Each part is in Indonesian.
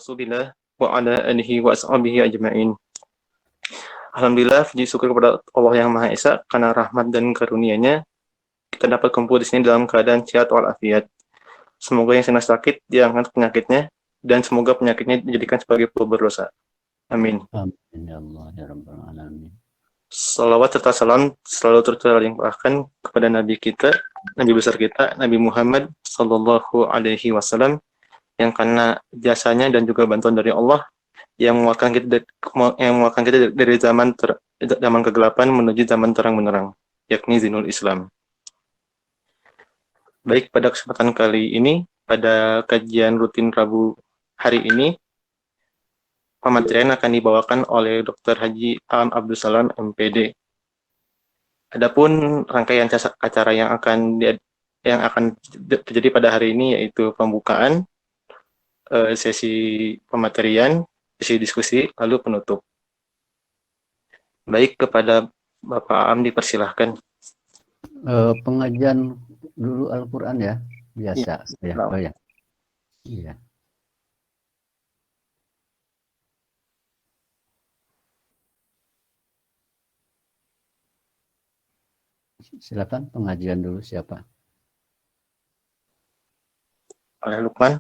Rasulillah wa ala alihi wa ashabihi ajma'in. Alhamdulillah, puji syukur kepada Allah yang Maha Esa karena rahmat dan karunia-Nya kita dapat kumpul di sini dalam keadaan sehat walafiat. Semoga yang sedang sakit diangkat penyakitnya dan semoga penyakitnya dijadikan sebagai pelebur dosa. Amin. Amin ya Allah ya Rabbal Alamin. Salawat serta salam selalu terlimpahkan kepada Nabi kita, Nabi besar kita, Nabi Muhammad Sallallahu Alaihi Wasallam, yang karena jasanya dan juga bantuan dari Allah yang mengeluarkan kita dari zaman kegelapan menuju zaman terang benderang, yakni Dinul Islam. Baik, pada kesempatan kali ini, pada kajian rutin Rabu hari ini, pematerian akan dibawakan oleh Dr. Haji Aam Abdul Salam, MPD. Adapun rangkaian acara yang akan terjadi pada hari ini yaitu pembukaan, sesi pematerian, sesi diskusi, lalu penutup. Baik, kepada Bapak Aam dipersilahkan. Pengajian dulu Al-Quran ya, biasa ya. Ya. Oh ya. Iya. Silakan pengajian dulu siapa? Oleh Lukman.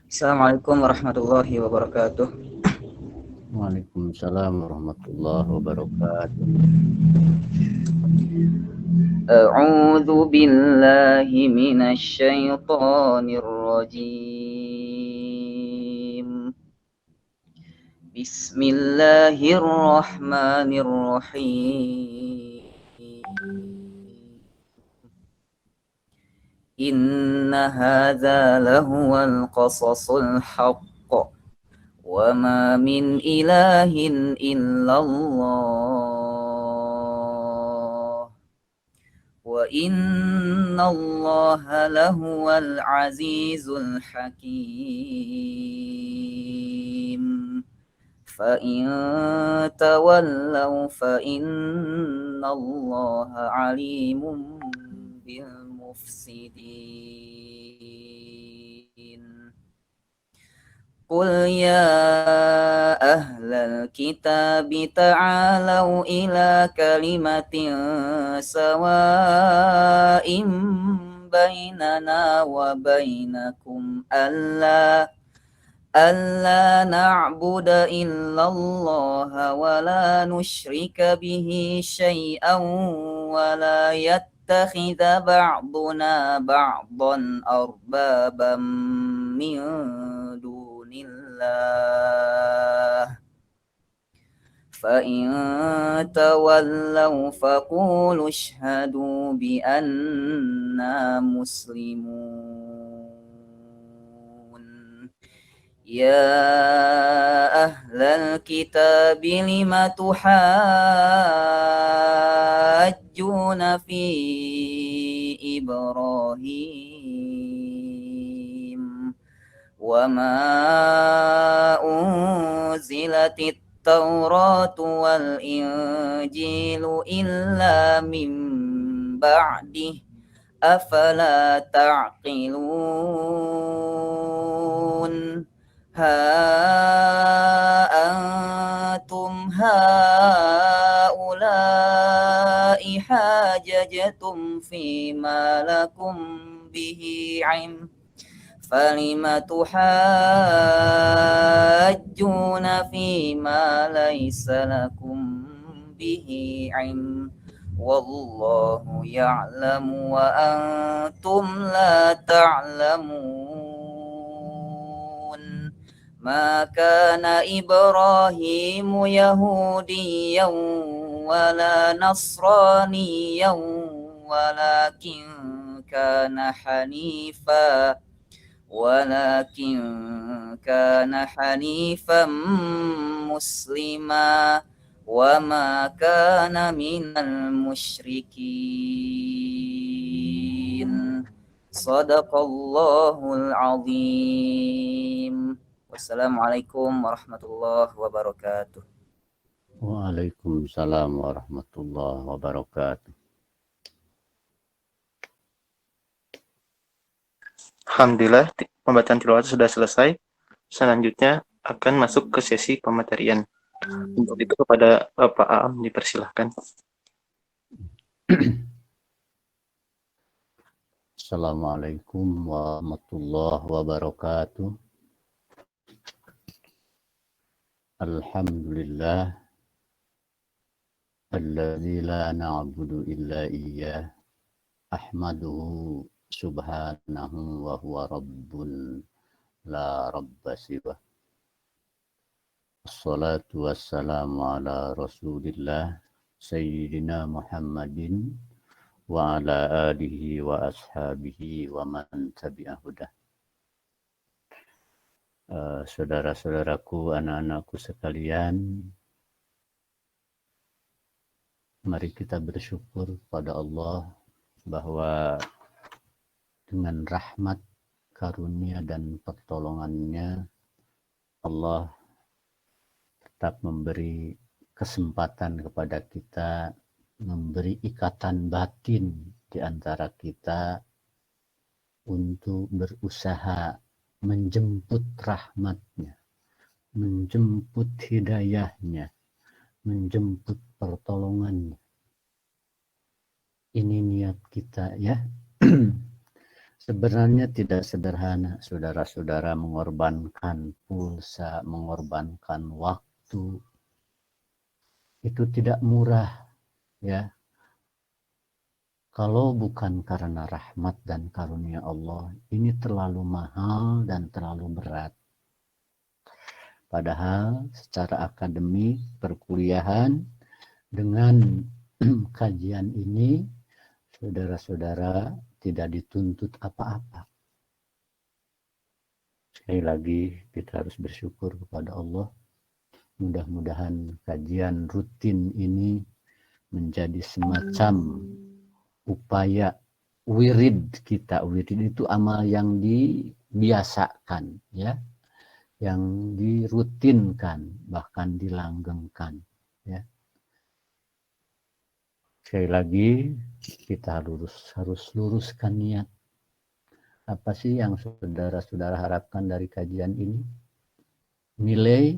Assalamualaikum warahmatullahi wabarakatuh. Waalaikumsalam warahmatullahi wabarakatuh. A'udzu billahi minasy syaithanir rajim. Bismillahirrahmanirrahim. Inna hadza lahuwal qasasul haqq wa ma min ilahin illallah wa innallaha lahuwal azizul hakim. Fa in tawallaw fa innallaha alimun bil mufsidin. Qul ya ahlal kitabi ta'alau ila kalimatin sawa'in bainana wa bainakum alla na'budu illallah wa la nusyrika bihi syai'an wa la yattakhidha ba'duna ba'dan arbaban min dunillah. Fa in tawallaw faqulu ashhadu bi anna muslimun. Ya ahlal kitab lima tuhajjuna fi Ibrahim wa ma unzilatit Tauratu wal Injilu illa min ba'dih afala ta'qilun. Antum haula'i hajajtum fima lakum bihi 'ilm falima tuhajjuna fima laysa lakum bihi 'ilm wallahu ya'lamu wa antum la ta'lamun. Ma kana Ibrahimu Yahudiyan wala Nasraniyan walakin kana hanifan muslima wa ma kana minal musyrikin. Sadaqallahul azim. Wassalamualaikum warahmatullahi wabarakatuh. Waalaikumsalam warahmatullahi wabarakatuh. Alhamdulillah, pembacaan tilawah sudah selesai. Selanjutnya akan masuk ke sesi pematerian. Untuk itu kepada Bapak Aam dipersilahkan. Assalamualaikum warahmatullahi wabarakatuh. Alhamdulillah alladzi la na'budu illa iyyah ahmaduhu subhanahu wa huwa rabbun la rabba siwah. Assalatu wassalamu ala rasulillah sayyidina Muhammadin wa ala alihi wa ashabihi wa man tabi'ahudah. Saudara-saudaraku, anak-anakku sekalian, mari kita bersyukur pada Allah bahwa dengan rahmat, karunia, dan pertolongannya Allah tetap memberi kesempatan kepada kita, memberi ikatan batin di antara kita untuk berusaha menjemput rahmatnya, menjemput hidayahnya, menjemput pertolongannya. Ini niat kita ya. Sebenarnya tidak sederhana, saudara-saudara, mengorbankan pulsa, mengorbankan waktu. Itu tidak murah ya. Kalau bukan karena rahmat dan karunia Allah, ini terlalu mahal dan terlalu berat. Padahal secara akademik, perkuliahan, dengan kajian ini, saudara-saudara tidak dituntut apa-apa. Sekali lagi, kita harus bersyukur kepada Allah. Mudah-mudahan kajian rutin ini menjadi semacam upaya wirid kita. Wirid itu amal yang dibiasakan, ya, yang dirutinkan, bahkan dilanggengkan, ya. Sekali lagi kita harus luruskan niat. Apa sih yang saudara-saudara harapkan dari kajian ini? Nilai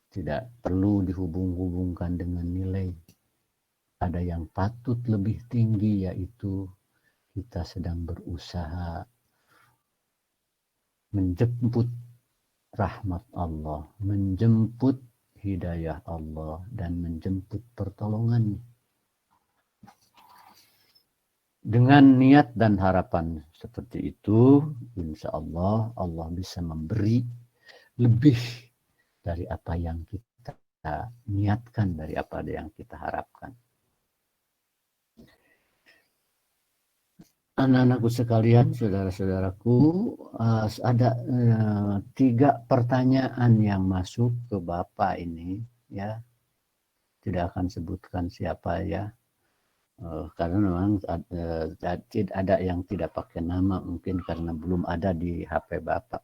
tidak perlu dihubung-hubungkan dengan nilai. Ada yang patut lebih tinggi, yaitu kita sedang berusaha menjemput rahmat Allah, menjemput hidayah Allah, dan menjemput pertolongannya. Dengan niat dan harapan seperti itu, insya Allah Allah bisa memberi lebih dari apa yang kita niatkan, dari apa yang kita harapkan. Anak-anakku sekalian, saudara-saudaraku, ada 3 pertanyaan yang masuk ke Bapak ini, ya. Tidak akan sebutkan siapa ya, karena memang ada yang tidak pakai nama, mungkin karena belum ada di HP Bapak.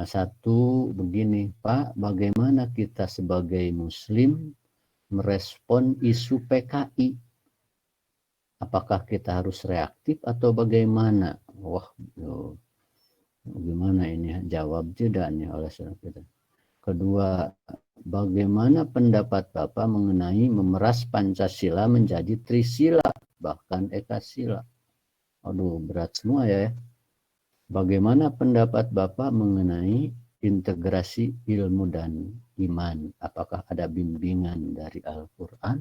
Satu begini, Pak, bagaimana kita sebagai Muslim merespon isu PKI? Apakah kita harus reaktif atau bagaimana? Wah, gimana ini? Jawab tidak nih oleh saudara kita. Kedua, bagaimana pendapat Bapak mengenai memeras Pancasila menjadi Trisila, bahkan Ekasila? Aduh, berat semua ya. Bagaimana pendapat Bapak mengenai integrasi ilmu dan iman? Apakah ada bimbingan dari Al-Quran?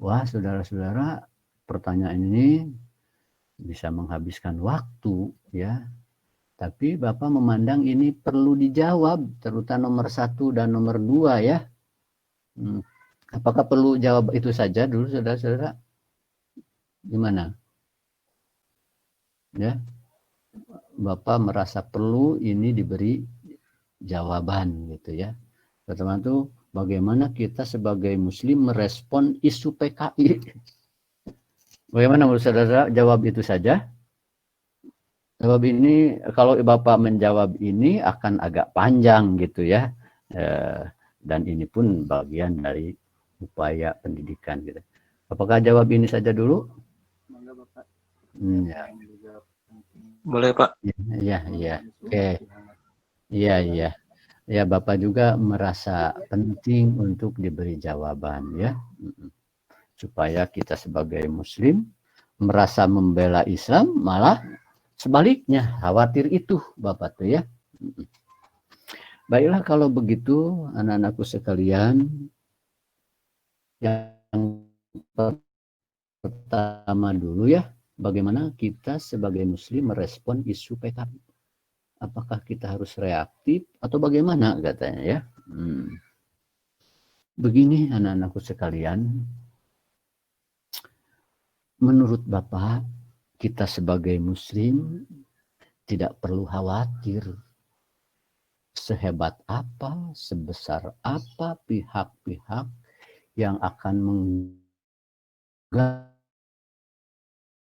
Wah, saudara-saudara, pertanyaan ini bisa menghabiskan waktu ya, tapi Bapak memandang ini perlu dijawab, terutama nomor 1 dan nomor 2 ya. Apakah perlu jawab itu saja dulu, saudara-saudara? Gimana? Ya, Bapak merasa perlu ini diberi jawaban gitu ya. Pertama itu, bagaimana kita sebagai Muslim merespon isu PKI? Bagaimana menurut saudara? Jawab itu saja. Jawab ini, kalau Bapak menjawab ini akan agak panjang gitu ya. Dan ini pun bagian dari upaya pendidikan gitu. Apakah jawab ini saja dulu? Mangga Bapak. Ya. Boleh Pak. Iya, iya. Oke. Iya, iya. Ya, Bapak juga merasa penting untuk diberi jawaban ya. Supaya kita sebagai muslim merasa membela Islam, malah sebaliknya khawatir itu Bapak tuh ya. Baiklah kalau begitu anak-anakku sekalian, yang pertama dulu ya, bagaimana kita sebagai muslim merespon isu PKB. Apakah kita harus reaktif atau bagaimana katanya ya. Begini anak-anakku sekalian, menurut Bapak, kita sebagai muslim tidak perlu khawatir sehebat apa, sebesar apa pihak-pihak yang akan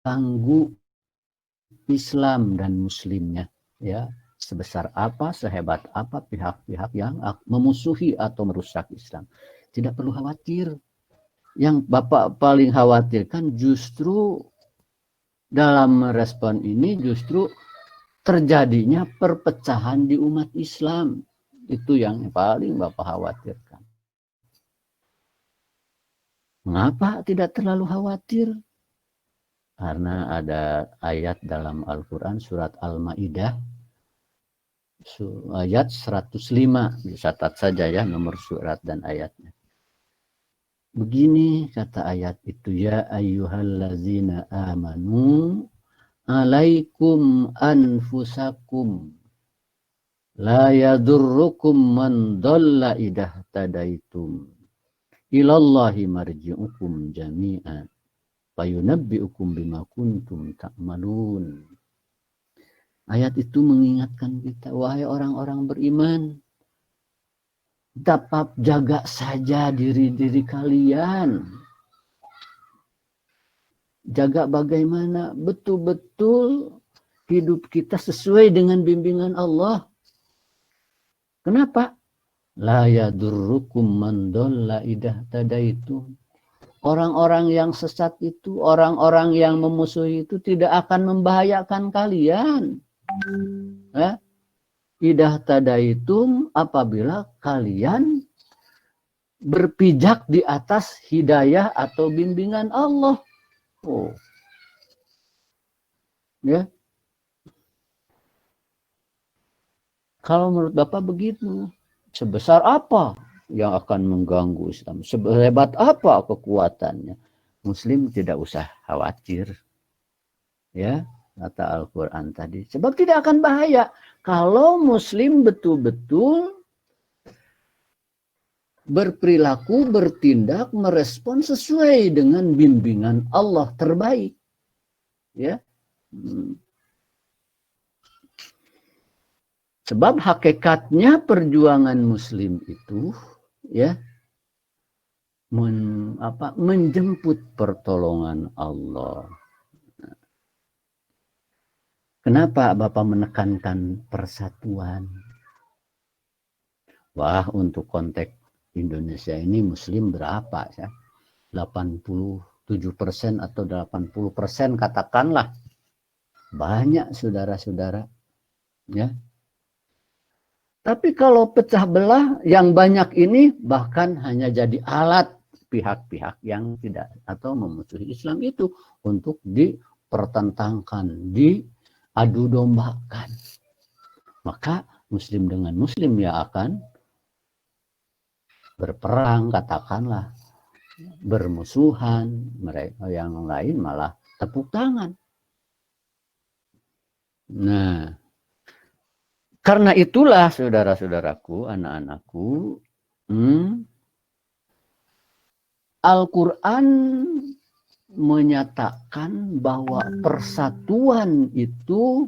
mengganggu Islam dan muslimnya ya, sebesar apa, sehebat apa pihak-pihak yang memusuhi atau merusak Islam. Tidak perlu khawatir. Yang Bapak paling khawatirkan justru dalam merespon ini justru terjadinya perpecahan di umat Islam. Itu yang paling Bapak khawatirkan. Mengapa tidak terlalu khawatir? Karena ada ayat dalam Al-Quran surat Al-Ma'idah ayat 105. Dicatat saja ya nomor surat dan ayatnya. Begini kata ayat itu, ya ayyuhallazina amanu alaikum anfusakum la yadurrukum man dhalla idah tadaitum ilallahi marji'ukum jami'an fayunabbi'ukum bima kuntum ta'malun. Ayat itu mengingatkan kita, wahai orang-orang beriman, dapat jaga saja diri-diri kalian. Jaga bagaimana betul-betul hidup kita sesuai dengan bimbingan Allah. Kenapa? La yadurrukum man dhalla idah tadaitum. Orang-orang yang sesat itu, orang-orang yang memusuhi itu tidak akan membahayakan kalian. Ya? Idah tadaitum apabila kalian berpijak di atas hidayah atau bimbingan Allah. Oh. Ya. Kalau menurut Bapak begitu, sebesar apa yang akan mengganggu Islam? Sehebat apa kekuatannya? Muslim tidak usah khawatir. Ya, kata Al-Quran tadi. Sebab tidak akan bahaya. Kalau Muslim betul-betul berperilaku, bertindak, merespon sesuai dengan bimbingan Allah terbaik. Ya. Sebab hakikatnya perjuangan Muslim itu ya menjemput pertolongan Allah. Kenapa Bapak menekankan persatuan? Wah, untuk konteks Indonesia ini Muslim berapa ya? 87% atau 80% katakanlah. Banyak saudara-saudara. Ya. Tapi kalau pecah belah yang banyak ini bahkan hanya jadi alat pihak-pihak yang tidak atau memusuhi Islam itu untuk dipertentangkan, diadu dombakan. Maka Muslim dengan Muslim ya akan berperang, katakanlah bermusuhan, mereka yang lain malah tepuk tangan. Nah, karena itulah saudara-saudaraku, anak-anakku, Al-Quran menyatakan bahwa persatuan itu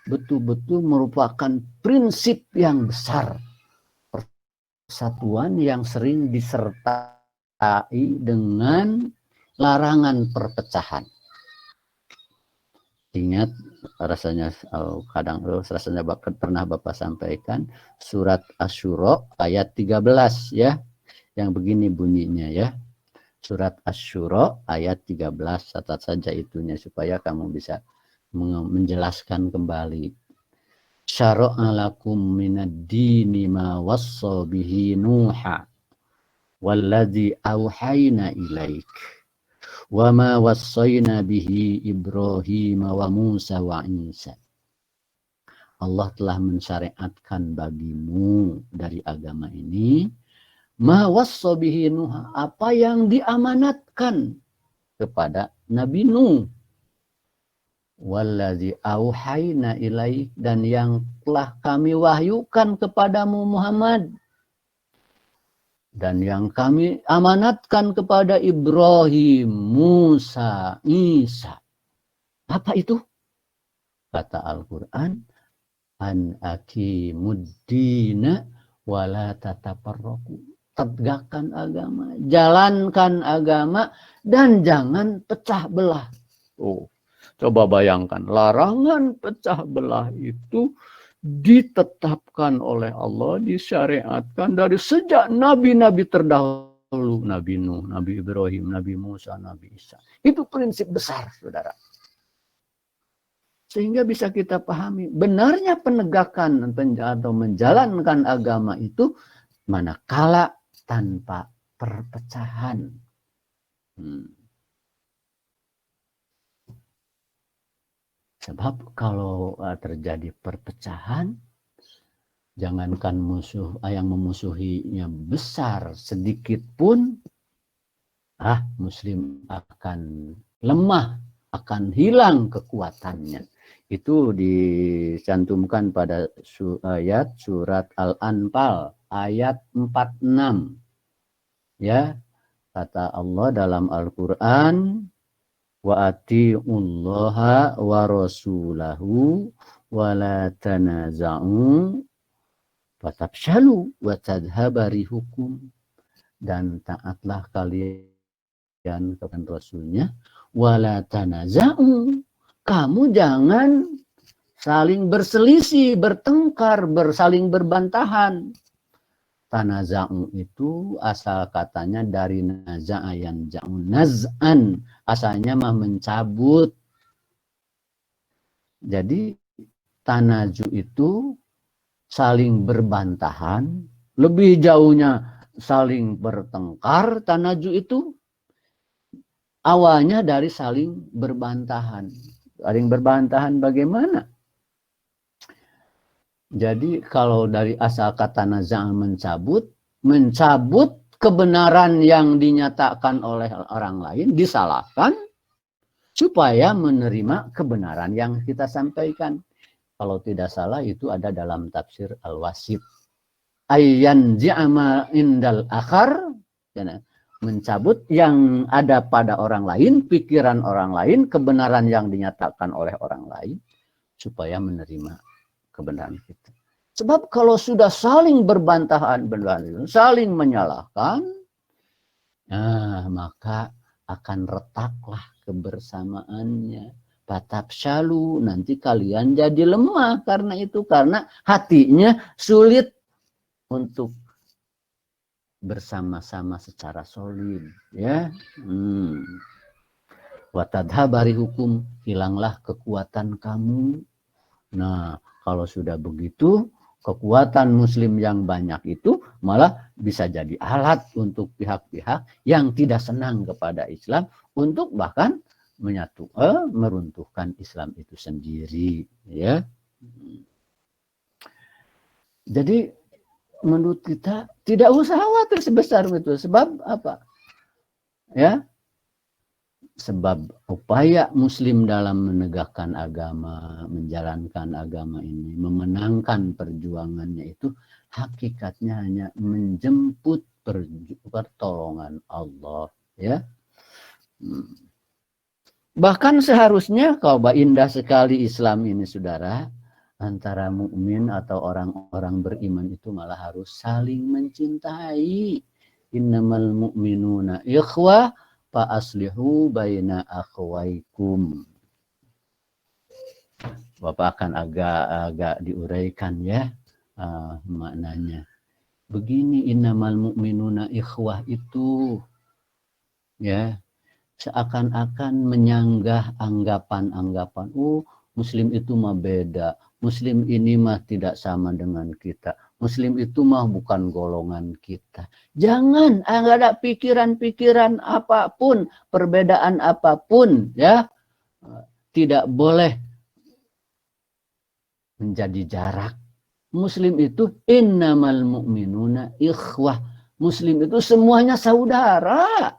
betul-betul merupakan prinsip yang besar. Persatuan yang sering disertai dengan larangan perpecahan. Ingat, rasanya kadang rasanya pernah Bapak sampaikan surat Asy-Syura ayat 13 ya, yang begini bunyinya ya. Surat Asy-Syura ayat 13, catat saja itunya supaya kamu bisa menjelaskan kembali. Syara'a lakum minad dini ma wassa bihi Nuha walladzi auhayna ilaik wa ma wassayna bihi Ibrahim wa Musa wa Isa. Allah telah mensyariatkan bagimu dari agama ini ma wassa bihi Nuha, apa yang diamanatkan kepada Nabi Nuh, wallazi auhayna ilaik, dan yang telah kami wahyukan kepadamu Muhammad, dan yang kami amanatkan kepada Ibrahim, Musa, Isa. Apa itu? Kata Al-Quran, an aqimuddina wala tatafarraqu. Tegakkan agama, jalankan agama, dan jangan pecah belah. Oh, coba bayangkan, larangan pecah belah itu ditetapkan oleh Allah, disyariatkan dari sejak nabi-nabi terdahulu, Nabi Nuh, Nabi Ibrahim, Nabi Musa, Nabi Isa. Itu prinsip besar, saudara. Sehingga bisa kita pahami benarnya penegakan atau menjalankan agama itu manakala tanpa perpecahan. Sebab kalau terjadi perpecahan, jangankan musuh yang memusuhinya besar sedikit pun, Muslim akan lemah, akan hilang kekuatannya. Itu dicantumkan pada ayat surat Al-Anfal ayat 46. Ya, kata Allah dalam Al-Qur'an, wa atiullaha wa rasulahu wa la tanaza'u fatafshalu wa tadhhaba rihukum, dan taatlah kalian kepada Rasulnya, wa la tanaza'u, kamu jangan saling berselisih, bertengkar, saling berbantahan. Tanaza'u itu asal katanya dari naza'a yang ja'u naz'an, asalnya mah mencabut. Jadi tanaju itu saling berbantahan, lebih jauhnya saling bertengkar. Tanaju itu awalnya dari saling berbantahan. Saling berbantahan bagaimana? Jadi kalau dari asal kata naza' mencabut kebenaran yang dinyatakan oleh orang lain, disalahkan supaya menerima kebenaran yang kita sampaikan. Kalau tidak salah itu ada dalam tafsir Al-Wasit. Ayyan ji'ama indal akhar, mencabut yang ada pada orang lain, pikiran orang lain, kebenaran yang dinyatakan oleh orang lain, supaya menerima kebenaran kita. Sebab kalau sudah saling berbantahan, saling menyalahkan, maka akan retaklah kebersamaannya. Fatafshalu, nanti kalian jadi lemah karena itu, karena hatinya sulit untuk bersama-sama secara solid, ya. Wa tadhhaba rihukum, hilanglah kekuatan kamu. Nah, kalau sudah begitu, kekuatan muslim yang banyak itu malah bisa jadi alat untuk pihak-pihak yang tidak senang kepada Islam untuk bahkan meruntuhkan Islam itu sendiri, ya. Jadi menurut kita tidak usah khawatir sebesar itu. Sebab apa? Ya, sebab upaya muslim dalam menegakkan agama, menjalankan agama ini, memenangkan perjuangannya itu hakikatnya hanya menjemput pertolongan Allah, ya. Bahkan seharusnya, kalau indah sekali Islam ini, saudara, antara mukmin atau orang-orang beriman itu malah harus saling mencintai. Innamal mu'minuna ikhwah fa aslihu baina akhwaikum. Bapak akan agak diuraikan, ya, maknanya. Begini, innamal mu'minuna ikhwah itu, ya, seakan-akan menyanggah anggapan-anggapan, Muslim itu mah beda, Muslim ini mah tidak sama dengan kita, Muslim itu mah bukan golongan kita. Jangan, nggak ada pikiran-pikiran apapun, perbedaan apapun, ya, tidak boleh menjadi jarak. Muslim itu innamal mu'minuna ikhwah. Muslim itu semuanya saudara.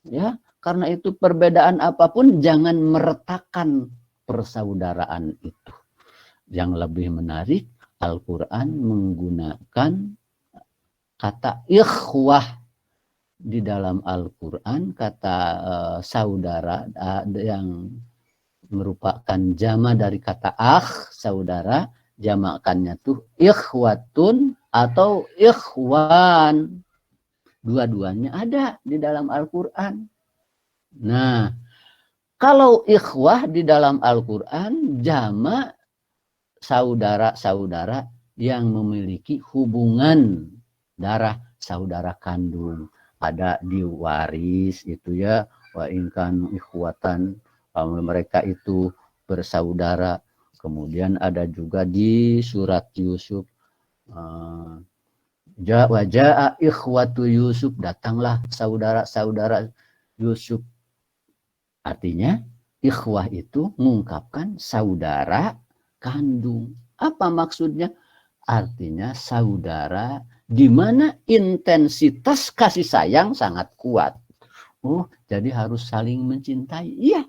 Ya, karena itu perbedaan apapun jangan meretakkan persaudaraan itu. Yang lebih menarik, Al-Quran menggunakan kata ikhwah. Di dalam Al-Quran kata saudara yang merupakan jama dari kata saudara, jamakannya tuh ikhwatun atau ikhwan. Dua-duanya ada di dalam Al-Quran. Nah, kalau ikhwah di dalam Al-Quran jama saudara-saudara yang memiliki hubungan darah, saudara kandung. Ada di waris itu ya, wa inkan ikhwatan, mereka itu bersaudara. Kemudian ada juga di surat Yusuf, Ja'a ikhwatu Yusuf, datanglah saudara-saudara Yusuf. Artinya ikhwah itu mengungkapkan saudara kandung. Apa maksudnya? Artinya saudara di mana intensitas kasih sayang sangat kuat. Oh, jadi harus saling mencintai. Iya.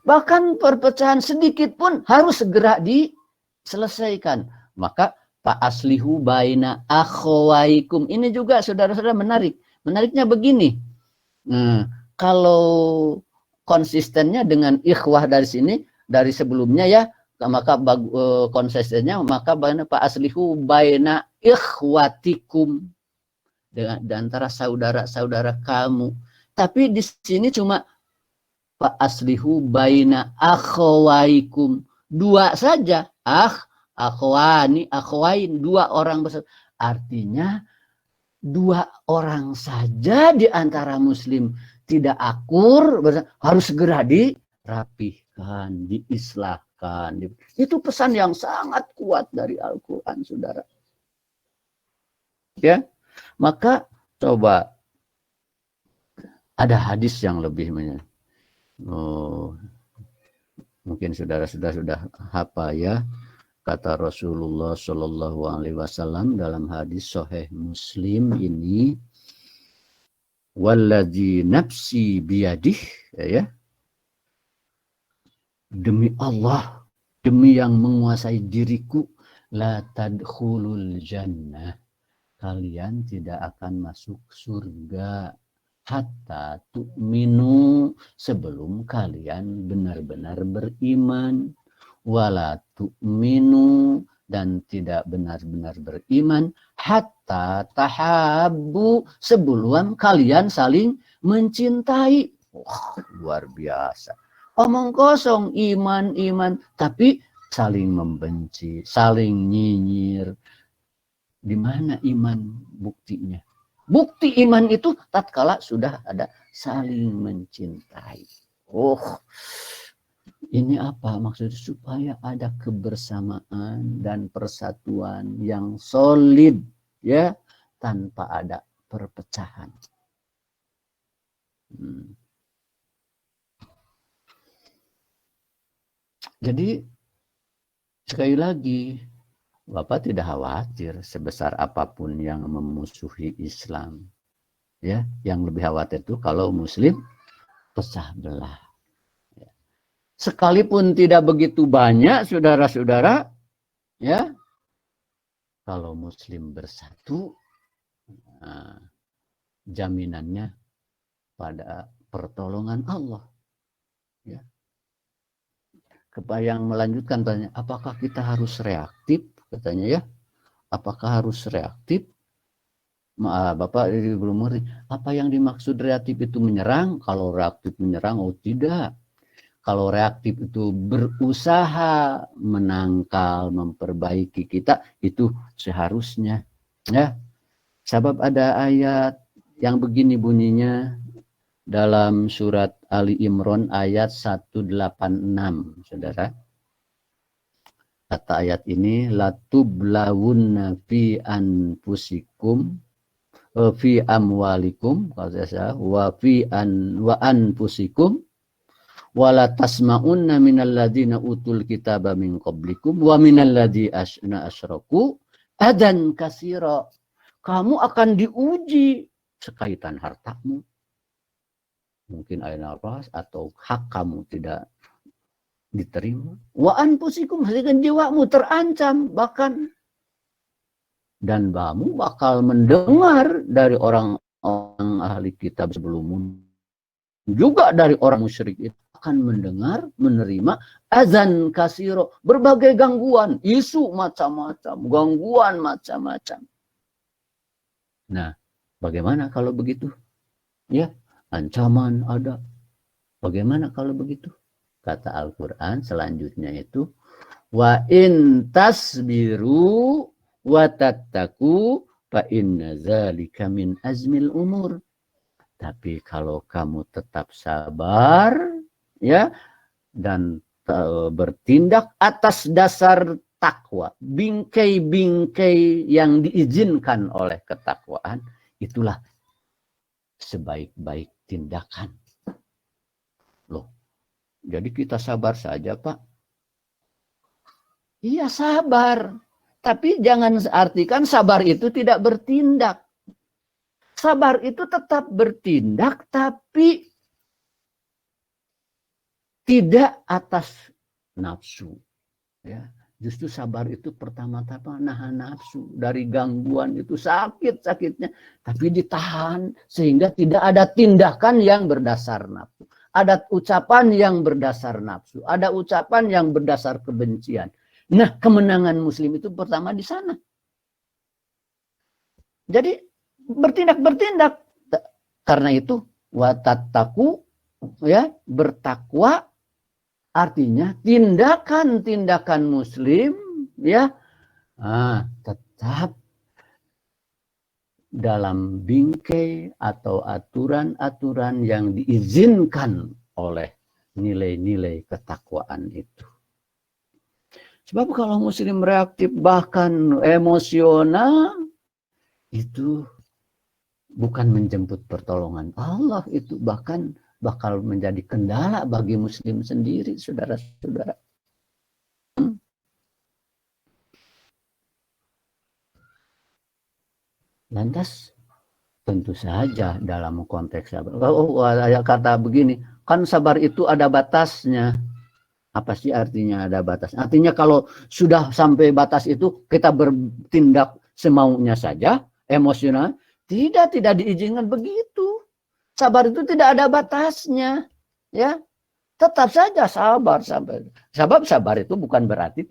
Bahkan perpecahan sedikit pun harus segera diselesaikan. Maka Pak aslihu baina akhwaikum. Ini juga saudara-saudara menarik. Menariknya begini. Kalau konsistennya dengan ikhwah dari sini, dari sebelumnya ya, maka konsistennya maka baina Pak aslihu baina ikhwatikum. Di antara saudara-saudara kamu. Tapi di sini cuma Pak aslihu baina akhwaikum. Dua saja. Akhwani, akhwain. Dua orang besar. Artinya dua orang saja di antara muslim tidak akur. Harus segera dirapihkan, diislahkan. Itu pesan yang sangat kuat dari Al-Quran, saudara. Ya, maka coba ada hadis yang lebih mungkin saudara-saudara sudah hafal ya, kata Rasulullah Shallallahu Alaihi Wasallam dalam hadis Sahih Muslim ini, walladzi nafsi biyadih, ya, demi Allah, demi yang menguasai diriku, la tadkhulul jannah, kalian tidak akan masuk surga hatta tu'minu, sebelum kalian benar-benar beriman, wala tu'minu, dan tidak benar-benar beriman, hatta tahabbu, sebelum kalian saling mencintai. Wah, luar biasa. Omong kosong, iman, tapi saling membenci, saling nyinyir. Di mana iman buktinya? Bukti iman itu tatkala sudah ada saling mencintai. Oh, ini apa maksudnya? Supaya ada kebersamaan dan persatuan yang solid, ya, tanpa ada perpecahan. Jadi sekali lagi, Bapak tidak khawatir sebesar apapun yang memusuhi Islam. Ya, yang lebih khawatir itu kalau muslim pecah belah. Ya. Sekalipun tidak begitu banyak saudara-saudara, ya, kalau muslim bersatu, jaminannya pada pertolongan Allah. Ya. Yang melanjutkan tanya, apakah kita harus reaktif? Katanya ya, apakah harus reaktif? Bapak belum ngerti. Apa yang dimaksud reaktif itu menyerang? Kalau reaktif menyerang, oh tidak. Kalau reaktif itu berusaha menangkal, memperbaiki kita, itu seharusnya. Ya, sebab ada ayat yang begini bunyinya dalam surat Ali Imran ayat 186, saudara. kata ayat ini, latublawunna fi anfusikum fi amwalikum, kalau saya salah, wa anfusikum wala tasma'unna minal ladzina utul kitaba min qablikum wa minal ladzina asyraku adan katsira. Kamu akan diuji sekaitan hartamu. Mungkin ayat nafas atau hak kamu tidak diterima. Wa anfusikum, hasilkan jiwamu terancam bahkan, dan kamu bakal mendengar dari orang-orang ahli kitab sebelummu, juga dari orang musyrik itu akan mendengar, menerima azan kasiro, berbagai gangguan, isu macam-macam, gangguan macam-macam. Nah, bagaimana kalau begitu? Ya, ancaman ada. Bagaimana kalau begitu? Kata Al-Quran selanjutnya itu, wa in tasbiru wa tattaku fa inna dzalika min azmil umur. Tapi kalau kamu tetap sabar, ya, dan bertindak atas dasar takwa, bingkai-bingkai yang diizinkan oleh ketakwaan, itulah sebaik-baik tindakan. Loh, jadi kita sabar saja, Pak. Iya, sabar. Tapi jangan artikan sabar itu tidak bertindak. Sabar itu tetap bertindak, tapi tidak atas nafsu. Ya, justru sabar itu pertama-tama nahan nafsu dari gangguan itu, sakit-sakitnya, tapi ditahan sehingga tidak ada tindakan yang berdasar nafsu. Ada ucapan yang berdasar nafsu, ada ucapan yang berdasar kebencian. Nah, kemenangan Muslim itu pertama di sana. Jadi bertindak. Karena itu watattaku, ya, bertakwa artinya tindakan-tindakan Muslim, ya, tetap dalam bingkai atau aturan-aturan yang diizinkan oleh nilai-nilai ketakwaan itu. Sebab kalau Muslim reaktif bahkan emosional, itu bukan menjemput pertolongan Allah, itu bahkan bakal menjadi kendala bagi Muslim sendiri, saudara-saudara. Lantas tentu saja dalam konteks sabar. Kalau ada kata begini, kan sabar itu ada batasnya. Apa sih artinya ada batas? Artinya kalau sudah sampai batas itu kita bertindak semaunya saja, emosional, tidak diizinkan begitu. Sabar itu tidak ada batasnya, ya. Tetap saja sabar sampai. Sebab sabar itu bukan berarti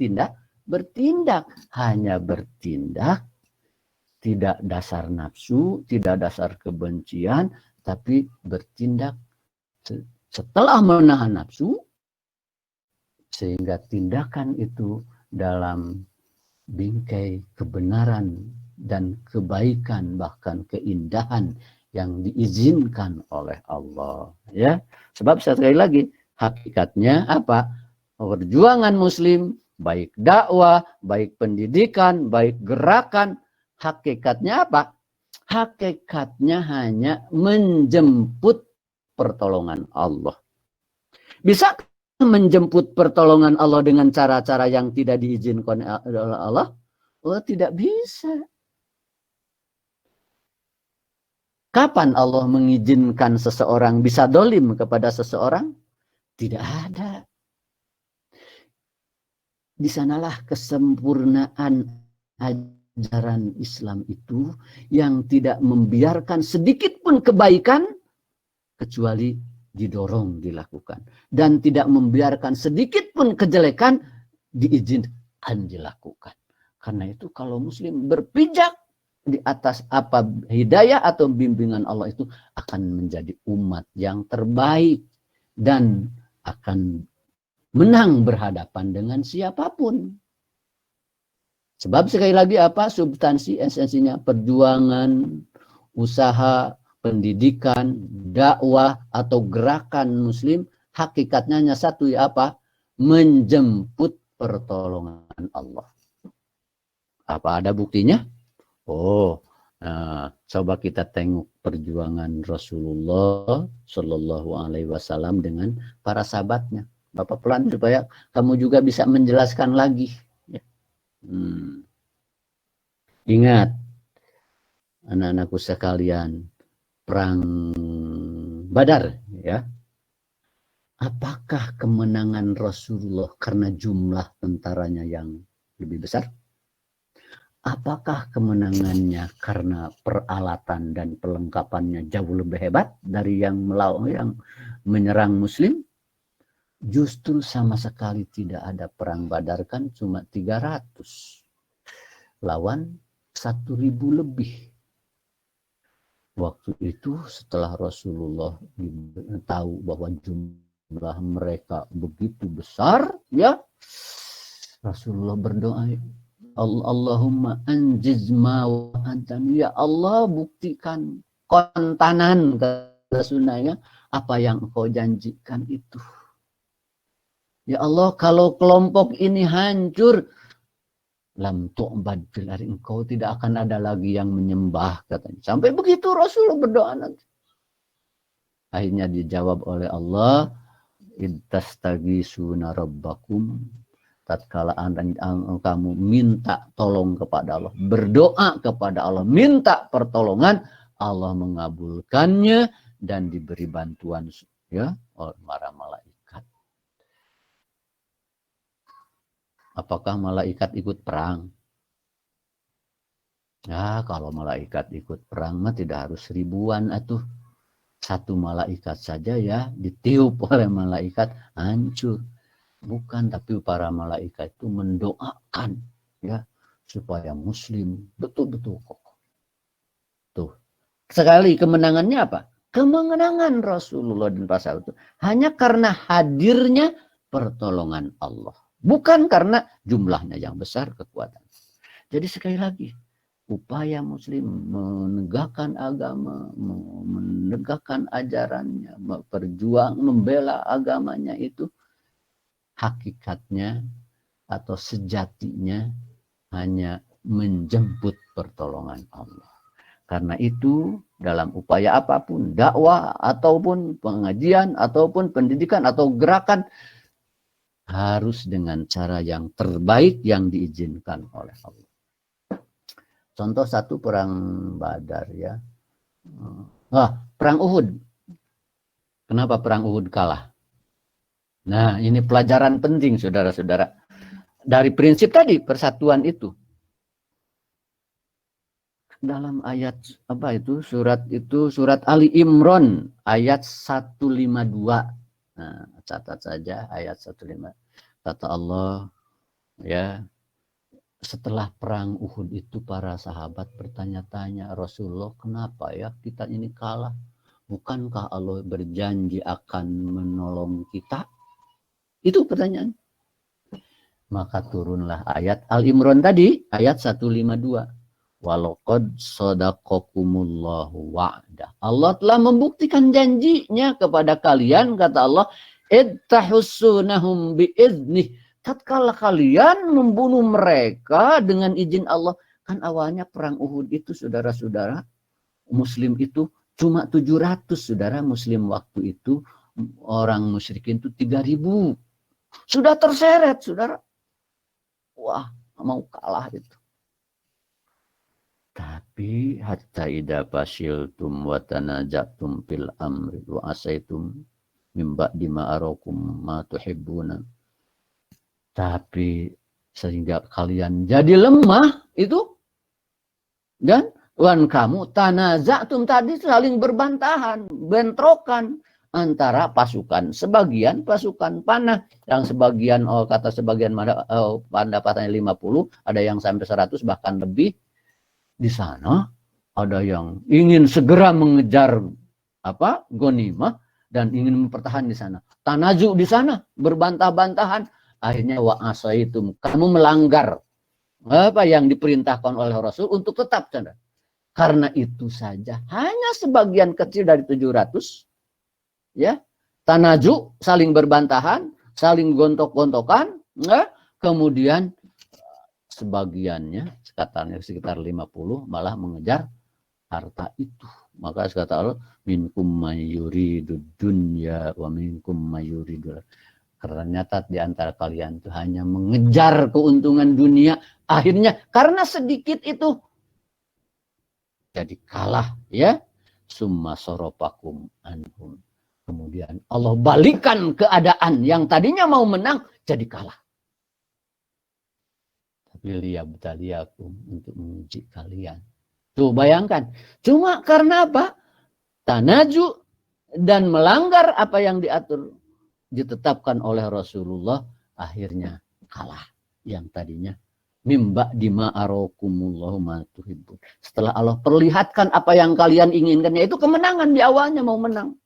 bertindak, hanya bertindak tidak dasar nafsu, tidak dasar kebencian, tapi bertindak setelah menahan nafsu, sehingga tindakan itu dalam bingkai kebenaran dan kebaikan, bahkan keindahan yang diizinkan oleh Allah, ya. Sebab sekali lagi hakikatnya apa? Perjuangan Muslim, baik dakwah, baik pendidikan, baik gerakan, hakikatnya apa? Hakikatnya hanya menjemput pertolongan Allah. Bisa menjemput pertolongan Allah dengan cara-cara yang tidak diizinkan oleh Allah? Oh, tidak bisa. Kapan Allah mengizinkan seseorang bisa dolim kepada seseorang? Tidak ada. Di sanalah kesempurnaan ajaran Islam itu, yang tidak membiarkan sedikit pun kebaikan kecuali didorong dilakukan, dan tidak membiarkan sedikit pun kejelekan diizinkan dilakukan. Karena itu kalau Muslim berpijak di atas apa hidayah atau bimbingan Allah, itu akan menjadi umat yang terbaik dan akan menang berhadapan dengan siapapun. Sebab sekali lagi apa substansi esensinya? Perjuangan, usaha, pendidikan, dakwah atau gerakan Muslim hakikatnya hanya satu, ya apa? Menjemput pertolongan Allah. Apa ada buktinya? Oh, nah, coba kita tengok perjuangan Rasulullah Shallallahu Alaihi Wasallam dengan para sahabatnya. Bapak pelan supaya kamu juga bisa menjelaskan lagi. Ya. Ingat, anak-anakku sekalian, perang Badar, ya. Apakah kemenangan Rasulullah karena jumlah tentaranya yang lebih besar? Apakah kemenangannya karena peralatan dan perlengkapannya jauh lebih hebat dari yang menyerang Muslim? Justru sama sekali tidak ada perang Badar, kan cuma 300 lawan 1.000 lebih. Waktu itu setelah Rasulullah tahu bahwa jumlah mereka begitu besar, ya, Rasulullah berdoa, Allahumma anjiz ma wa antani, ya Allah buktikan kontanan, kata sunnahnya, apa yang engkau janjikan itu. Ya Allah, kalau kelompok ini hancur, lam tu'bad fil ardi, engkau tidak akan ada lagi yang menyembah, katanya. Sampai begitu Rasulullah berdoa nanti. Akhirnya dijawab oleh Allah, ittastagisuna rabbakum, tatkala kamu minta tolong kepada Allah, berdoa kepada Allah, minta pertolongan, Allah mengabulkannya dan diberi bantuan, ya, oleh para malaikat. Apakah malaikat ikut perang? Ya, kalau malaikat ikut perang mah tidak harus ribuan atuh. Satu malaikat saja ya ditiup oleh malaikat hancur. Bukan, tapi para malaikat itu mendoakan, ya, supaya Muslim betul-betul kokoh. Tuh. Sekali kemenangannya apa? Kemenangan Rasulullah dan para sahabat itu hanya karena hadirnya pertolongan Allah. Bukan karena jumlahnya yang besar, kekuatan. Jadi sekali lagi, upaya Muslim menegakkan agama, menegakkan ajarannya, berjuang, membela agamanya itu hakikatnya atau sejatinya hanya menjemput pertolongan Allah. Karena itu dalam upaya apapun, dakwah ataupun pengajian ataupun pendidikan atau gerakan, harus dengan cara yang terbaik yang diizinkan oleh Allah. Contoh satu perang Badar, ya. Perang Uhud. Kenapa perang Uhud kalah? Nah, ini pelajaran penting, saudara-saudara. Dari prinsip tadi, persatuan itu. Dalam ayat apa itu? Surat Ali Imran ayat 152. Nah, catat saja ayat 152. Kata Allah, ya, setelah perang Uhud itu para sahabat bertanya-tanya, Rasulullah, kenapa ya kita ini kalah? Bukankah Allah berjanji akan menolong kita? Itu pertanyaan. Maka turunlah ayat Al-Imran tadi, ayat 152. Walaqad sadaqakumullahu wa'dah. Allah telah membuktikan janjinya kepada kalian, kata Allah, ittahussunahum biiznih. Tatkala kalian membunuh mereka dengan izin Allah. Kan awalnya perang Uhud itu, saudara-saudara, Muslim itu cuma 700, saudara. Muslim waktu itu, orang musyrikin itu 3.000. Sudah terseret, saudara. Wah, mau kalah itu. Tapi hatta idza fasiltum wa tanajatum fil amri wa asaitum mim ba'di ma arakum ma tuhibbuna. Tapi sehingga kalian jadi lemah itu, dan kamu tanazatum tadi saling berbantahan, bentrokan antara pasukan. Sebagian pasukan panah, yang sebagian kata sebagian pendapatannya 50, ada yang sampai 100 bahkan lebih. Di sana ada yang ingin segera mengejar ghanimah dan ingin mempertahankan di sana. Tanazu di sana, berbantah-bantahan. Akhirnya wa asaitum, kamu melanggar apa yang diperintahkan oleh Rasul untuk tetap sana. Karena itu saja hanya sebagian kecil dari 700, ya, tanaju, saling berbantahan, saling gontok-gontokan, ya, Kemudian sebagiannya, katanya sekitar 50, malah mengejar harta itu. Maka kata Allah, minkum mayyuridud dunya wa minkum mayyuridul. Karena nyata di antara kalian itu hanya mengejar keuntungan dunia. Akhirnya karena sedikit itu jadi kalah, ya. Summa soropakum anhum. Kemudian Allah balikan keadaan yang tadinya mau menang jadi kalah. Tapi liyabtaliyakum, untuk menguji kalian. Tuh bayangkan. Cuma karena apa? Tanaju dan melanggar apa yang ditetapkan oleh Rasulullah, akhirnya kalah. Yang tadinya mimba dima arokumullahu ma tuhibbun. Setelah Allah perlihatkan apa yang kalian inginkan, yaitu kemenangan di awalnya mau menang.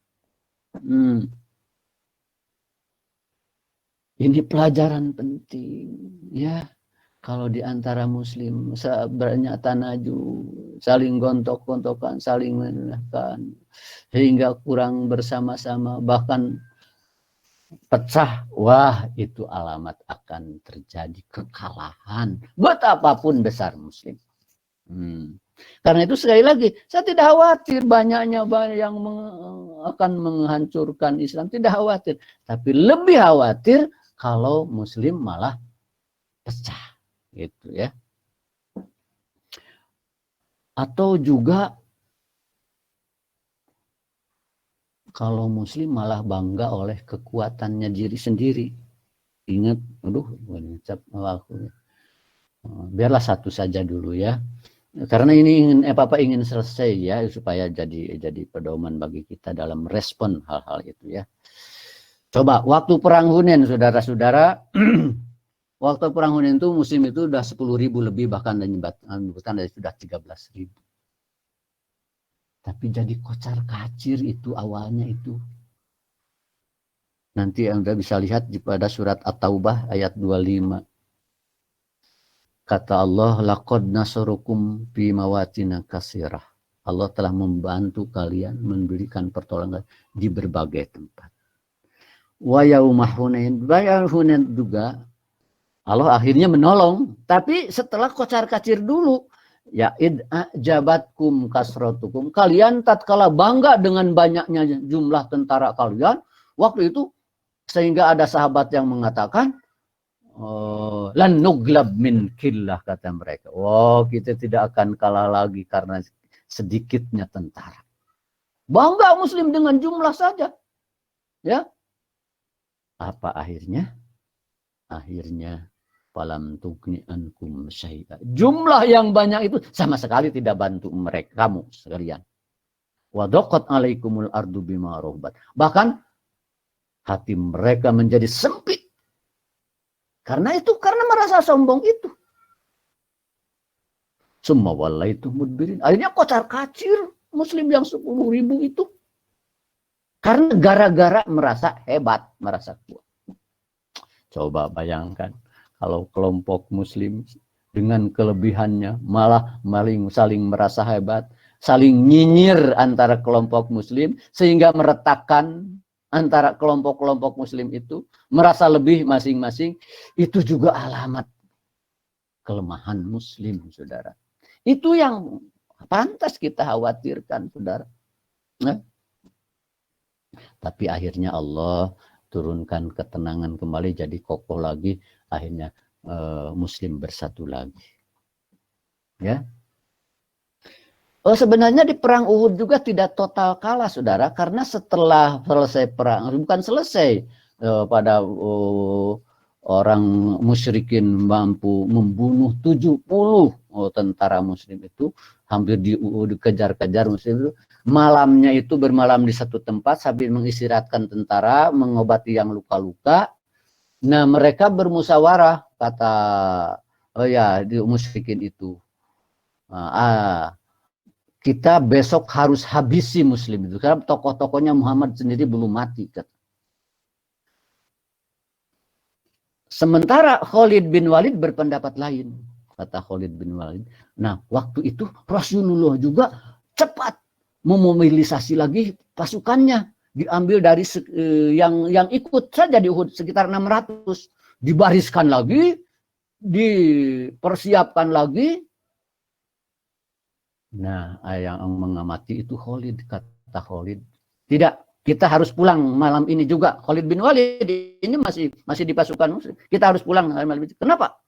Ini pelajaran penting, ya. Kalau di antara muslim banyak tanaju, saling gontok-gontokan, saling menentukan, hingga kurang bersama-sama, bahkan pecah, wah itu alamat akan terjadi kekalahan buat apapun besar muslim. Karena itu sekali lagi, saya tidak khawatir banyaknya yang akan menghancurkan Islam, tidak khawatir. Tapi lebih khawatir kalau muslim malah pecah. Gitu ya. Atau juga kalau muslim malah bangga oleh kekuatannya diri sendiri. Ingat, biarlah satu saja dulu ya. Karena ini Papa ingin selesai ya, supaya jadi pedoman bagi kita dalam respon hal-hal itu ya. Coba waktu perang Hunain, saudara-saudara. Waktu perang Hunain itu muslim itu sudah 10.000 lebih, bahkan dari sudah 13.000. Tapi jadi kocar kacir itu awalnya itu. Nanti Anda bisa lihat pada surat At-Taubah ayat 25. Kata Allah, laqad nasarukum fi mawatin katsirah. Allah telah membantu kalian, memberikan pertolongan di berbagai tempat. Wa yauma Hunain, Hunain juga Allah akhirnya menolong, tapi setelah kocar kacir dulu, ya jabatkum kasrotukum, kalian tatkala bangga dengan banyaknya jumlah tentara kalian waktu itu, sehingga ada sahabat yang mengatakan, lan nuglab min killah, kata mereka. Kita tidak akan kalah lagi karena sedikitnya tentara. Bangga muslim dengan jumlah saja, ya. Apa akhirnya? Akhirnya falam tugni ankum syai'a. Jumlah yang banyak itu sama sekali tidak bantu mereka, kamu sekalian. Wa daqat alaikumul ardu bima rahabat. Bahkan hati mereka menjadi sempit. Karena merasa sombong itu. Summa wallaitu mudbirin. Akhirnya kocar kacir muslim yang 10.000 itu. Karena gara-gara merasa hebat, merasa kuat. Coba bayangkan. Kalau kelompok muslim dengan kelebihannya malah saling merasa hebat, saling nyinyir antara kelompok muslim, sehingga meretakkan antara kelompok-kelompok muslim itu, merasa lebih masing-masing, itu juga alamat kelemahan muslim, saudara. Itu yang pantas kita khawatirkan, saudara. Nah, tapi akhirnya Allah turunkan ketenangan kembali, jadi kokoh lagi. Akhirnya muslim bersatu lagi. Ya. Sebenarnya di perang Uhud juga tidak total kalah, saudara, karena setelah selesai perang, bukan selesai, pada orang musyrikin mampu membunuh 70 tentara muslim itu, hampir dikejar-kejar muslim itu. Malamnya itu bermalam di satu tempat sambil mengistirahatkan tentara, mengobati yang luka-luka. Nah, mereka bermusyawarah, kata di musyrikin itu. Kita besok harus habisi muslim itu, karena tokoh-tokohnya Muhammad sendiri belum mati. Sementara Khalid bin Walid berpendapat lain, kata Khalid bin Walid. Nah, waktu itu Rasulullah juga cepat memobilisasi lagi pasukannya. Diambil dari yang ikut saja di Uhud sekitar 600, dibariskan lagi dipersiapkan lagi. Nah, yang mengamati itu Khalid, kata Khalid. Tidak, kita harus pulang malam ini juga. Khalid bin Walid ini masih di pasukan muslim. Kita harus pulang malam ini. Kenapa?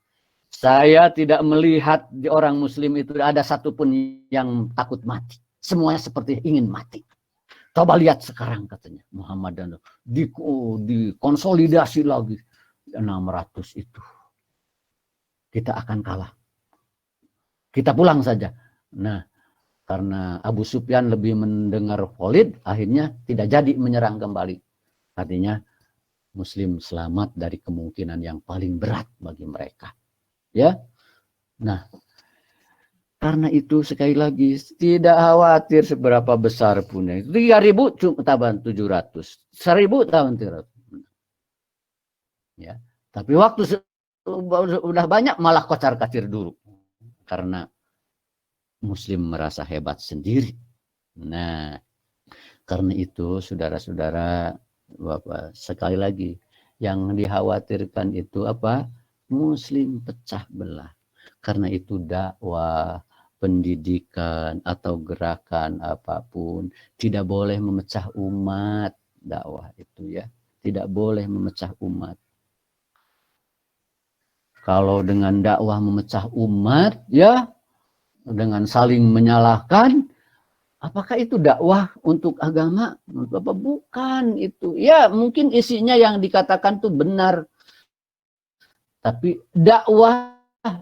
Saya tidak melihat di orang muslim itu ada satupun yang takut mati. Semuanya seperti ingin mati. Coba lihat sekarang katanya Muhammad dan dikonsolidasi lagi 600 itu. Kita akan kalah. Kita pulang saja. Nah, karena Abu Sufyan lebih mendengar Khalid, akhirnya tidak jadi menyerang kembali. Artinya Muslim selamat dari kemungkinan yang paling berat bagi mereka. Ya, nah karena itu sekali lagi tidak khawatir seberapa besar pun. 3.000 tahun 700, 1.000 tahun 300. Ya, tapi waktu sudah banyak malah kocar-kacir dulu karena Muslim merasa hebat sendiri. Nah, karena itu saudara-saudara, Bapak, sekali lagi yang dikhawatirkan itu apa? Muslim pecah belah. Karena itu dakwah, pendidikan atau gerakan apapun tidak boleh memecah umat. Dakwah itu ya, tidak boleh memecah umat. Kalau dengan dakwah memecah umat, ya dengan saling menyalahkan, apakah itu dakwah untuk agama? Untuk apa? Bukan itu. Ya mungkin isinya yang dikatakan itu benar. Tapi dakwah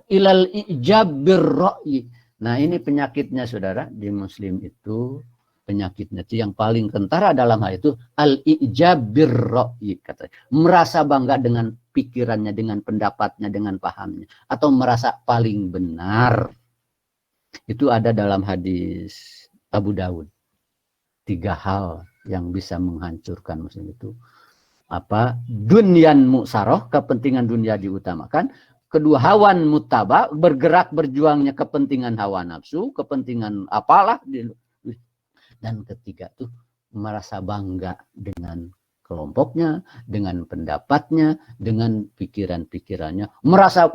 ilal ijab birra'yi. Nah ini penyakitnya saudara di Muslim itu. Penyakitnya itu yang paling kentara dalam hal itu al-ijab birra'yi. Merasa bangga dengan pikirannya, dengan pendapatnya, dengan pahamnya. Atau merasa paling benar. Itu ada dalam hadis Abu Dawud. 3 hal yang bisa menghancurkan Muslim itu. Apa? Dunyan mu'saroh, kepentingan dunia diutamakan. Kedua, hawan mutaba, bergerak berjuangnya kepentingan hawa nafsu, kepentingan apalah. Dan ketiga tuh merasa bangga dengan kelompoknya, dengan pendapatnya, dengan pikiran-pikirannya, merasa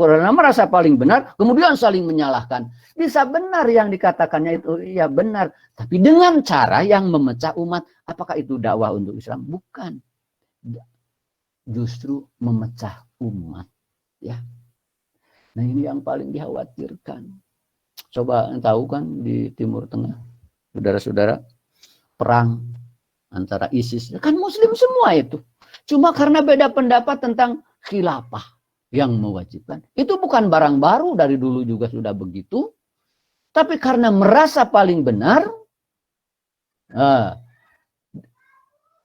paling benar, kemudian saling menyalahkan. Bisa benar yang dikatakannya itu, ya benar. Tapi dengan cara yang memecah umat, apakah itu dakwah untuk Islam? Bukan. Justru memecah umat. Ya. Nah ini yang paling dikhawatirkan. Coba tahu kan di Timur Tengah, saudara-saudara, perang antara ISIS, kan Muslim semua itu. Cuma karena beda pendapat tentang khilafah yang mewajibkan. Itu bukan barang baru, dari dulu juga sudah begitu. Tapi karena merasa paling benar,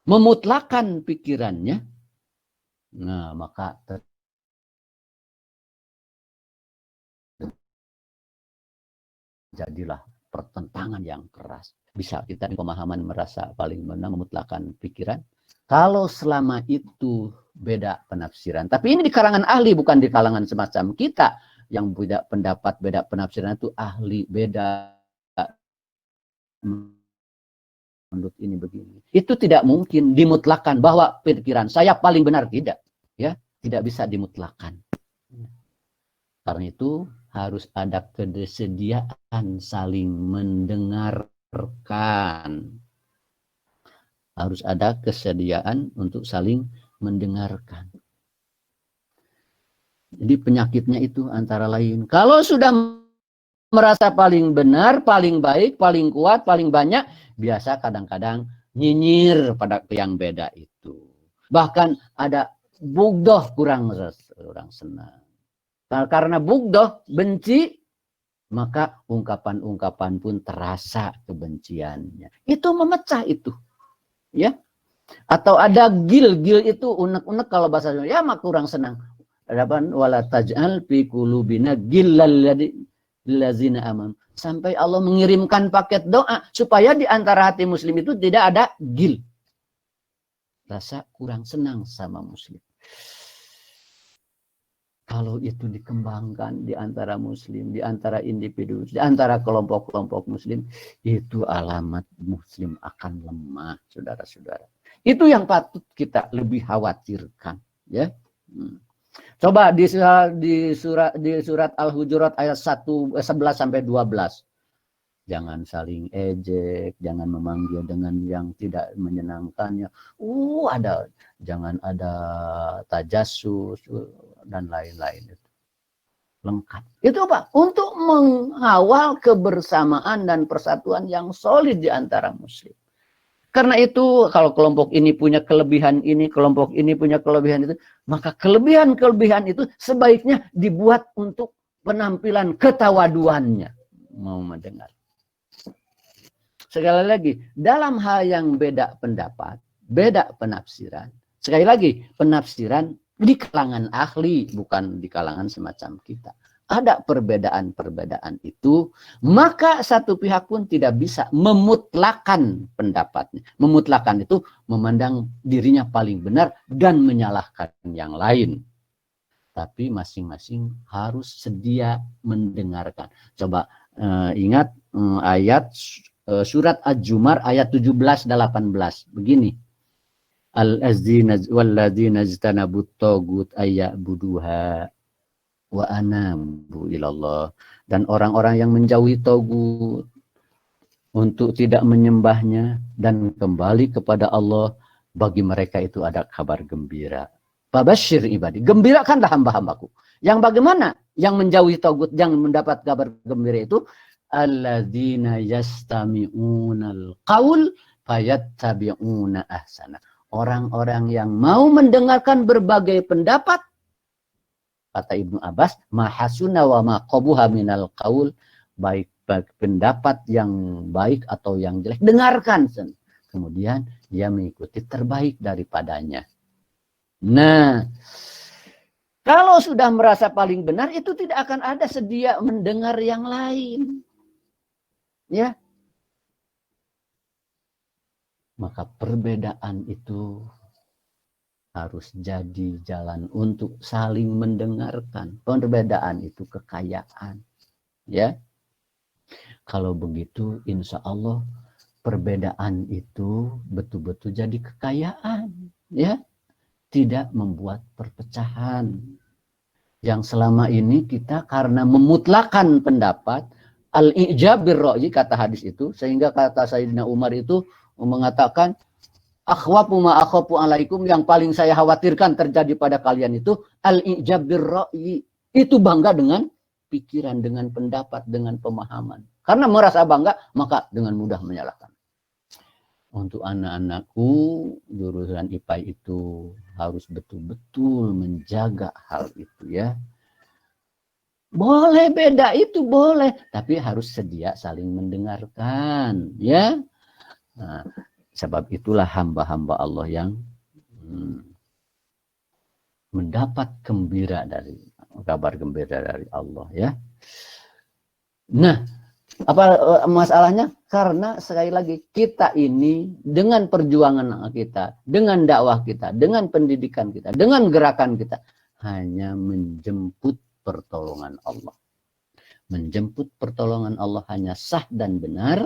memutlakan pikirannya, nah maka jadilah pertentangan yang keras. Bisa kita di pemahaman merasa paling benar, memutlakan pikiran. Kalau selama itu beda penafsiran. Tapi ini di kalangan ahli, bukan di kalangan semacam kita. Yang beda pendapat, beda penafsiran itu ahli, beda. Menurut ini begini. Itu tidak mungkin dimutlakan bahwa pikiran saya paling benar. Tidak. Ya, tidak bisa dimutlakan. Karena itu harus ada kesediaan saling mendengarkan. Harus ada kesediaan untuk saling mendengarkan. Jadi penyakitnya itu antara lain. Kalau sudah merasa paling benar, paling baik, paling kuat, paling banyak, biasa kadang-kadang nyinyir pada yang beda itu. Bahkan ada bugdoh, kurang senang. Karena bugdoh, benci, maka ungkapan-ungkapan pun terasa kebenciannya. Itu memecah itu. Ya. Atau ada gil itu unek-unek kalau bahasa Jawa, ya mak kurang senang. Hadapan wala taj'al fi qulubina gillal ladzina amanu. Sampai Allah mengirimkan paket doa supaya di antara hati muslim itu tidak ada gil. Rasa kurang senang sama muslim. Kalau itu dikembangkan di antara muslim, di antara individu, di antara kelompok-kelompok muslim, itu alamat muslim akan lemah, saudara-saudara. Itu yang patut kita lebih khawatirkan, ya. Coba di surat Al-Hujurat ayat 11 sampai 12. Jangan saling ejek, jangan memanggil dengan yang tidak menyenangkannya. Jangan ada tajassus dan lain-lain itu. Lengkap. Itu apa? Untuk mengawal kebersamaan dan persatuan yang solid di antara muslim. Karena itu kalau kelompok ini punya kelebihan ini, kelompok ini punya kelebihan itu, maka kelebihan-kelebihan itu sebaiknya dibuat untuk penampilan ketawaduannya. Mau mendengar. Sekali lagi, dalam hal yang beda pendapat, beda penafsiran. Sekali lagi, penafsiran di kalangan ahli, bukan di kalangan semacam kita. Ada perbedaan-perbedaan itu, maka satu pihak pun tidak bisa memutlakan pendapatnya. Memutlakan itu memandang dirinya paling benar dan menyalahkan yang lain. Tapi masing-masing harus sedia mendengarkan. Coba ingat ayat surat Az-Zumar ayat 17-18. Begini. Al-ladzina ijtanabut tagut ayyabuduha wa anabu ilallah. Dan orang-orang yang menjauhi tagut untuk tidak menyembahnya dan kembali kepada Allah, bagi mereka itu ada kabar gembira. Fabashshir ibadi, gembirakanlah hamba-hambaku. Yang bagaimana? Yang menjauhi tagut yang mendapat kabar gembira itu alladzina yastami'unal qaul fayattabi'una ahsana. Orang-orang yang mau mendengarkan berbagai pendapat, kata Ibnu Abbas, mahasuna wa maqabuha minal qaul, baik pendapat yang baik atau yang jelek, dengarkan. Kemudian dia mengikuti terbaik daripadanya. Nah, kalau sudah merasa paling benar, itu tidak akan ada sedia mendengar yang lain. Ya. Maka perbedaan itu harus jadi jalan untuk saling mendengarkan. Perbedaan itu kekayaan. Ya. Kalau begitu, insya Allah perbedaan itu betul-betul jadi kekayaan. Ya. Tidak membuat perpecahan. Yang selama ini kita karena memutlakan pendapat, al-i'jab bir-ra'yi, kata hadis itu, sehingga kata Sayyidina Umar itu mengatakan, akhwafu ma akhafu alaikum, yang paling saya khawatirkan terjadi pada kalian itu al-i'jab bir-ra'yi. Itu bangga dengan pikiran, dengan pendapat, dengan pemahaman. Karena merasa bangga, maka dengan mudah menyalahkan. Untuk anak-anakku, jurusan IPA itu harus betul-betul menjaga hal itu ya. Boleh beda itu boleh, tapi harus sedia saling mendengarkan ya. Nah, sebab itulah hamba-hamba Allah yang mendapat kabar gembira dari Allah ya. Nah, apa masalahnya? Karena sekali lagi kita ini dengan perjuangan kita, dengan dakwah kita, dengan pendidikan kita, dengan gerakan kita hanya menjemput pertolongan Allah. Menjemput pertolongan Allah hanya sah dan benar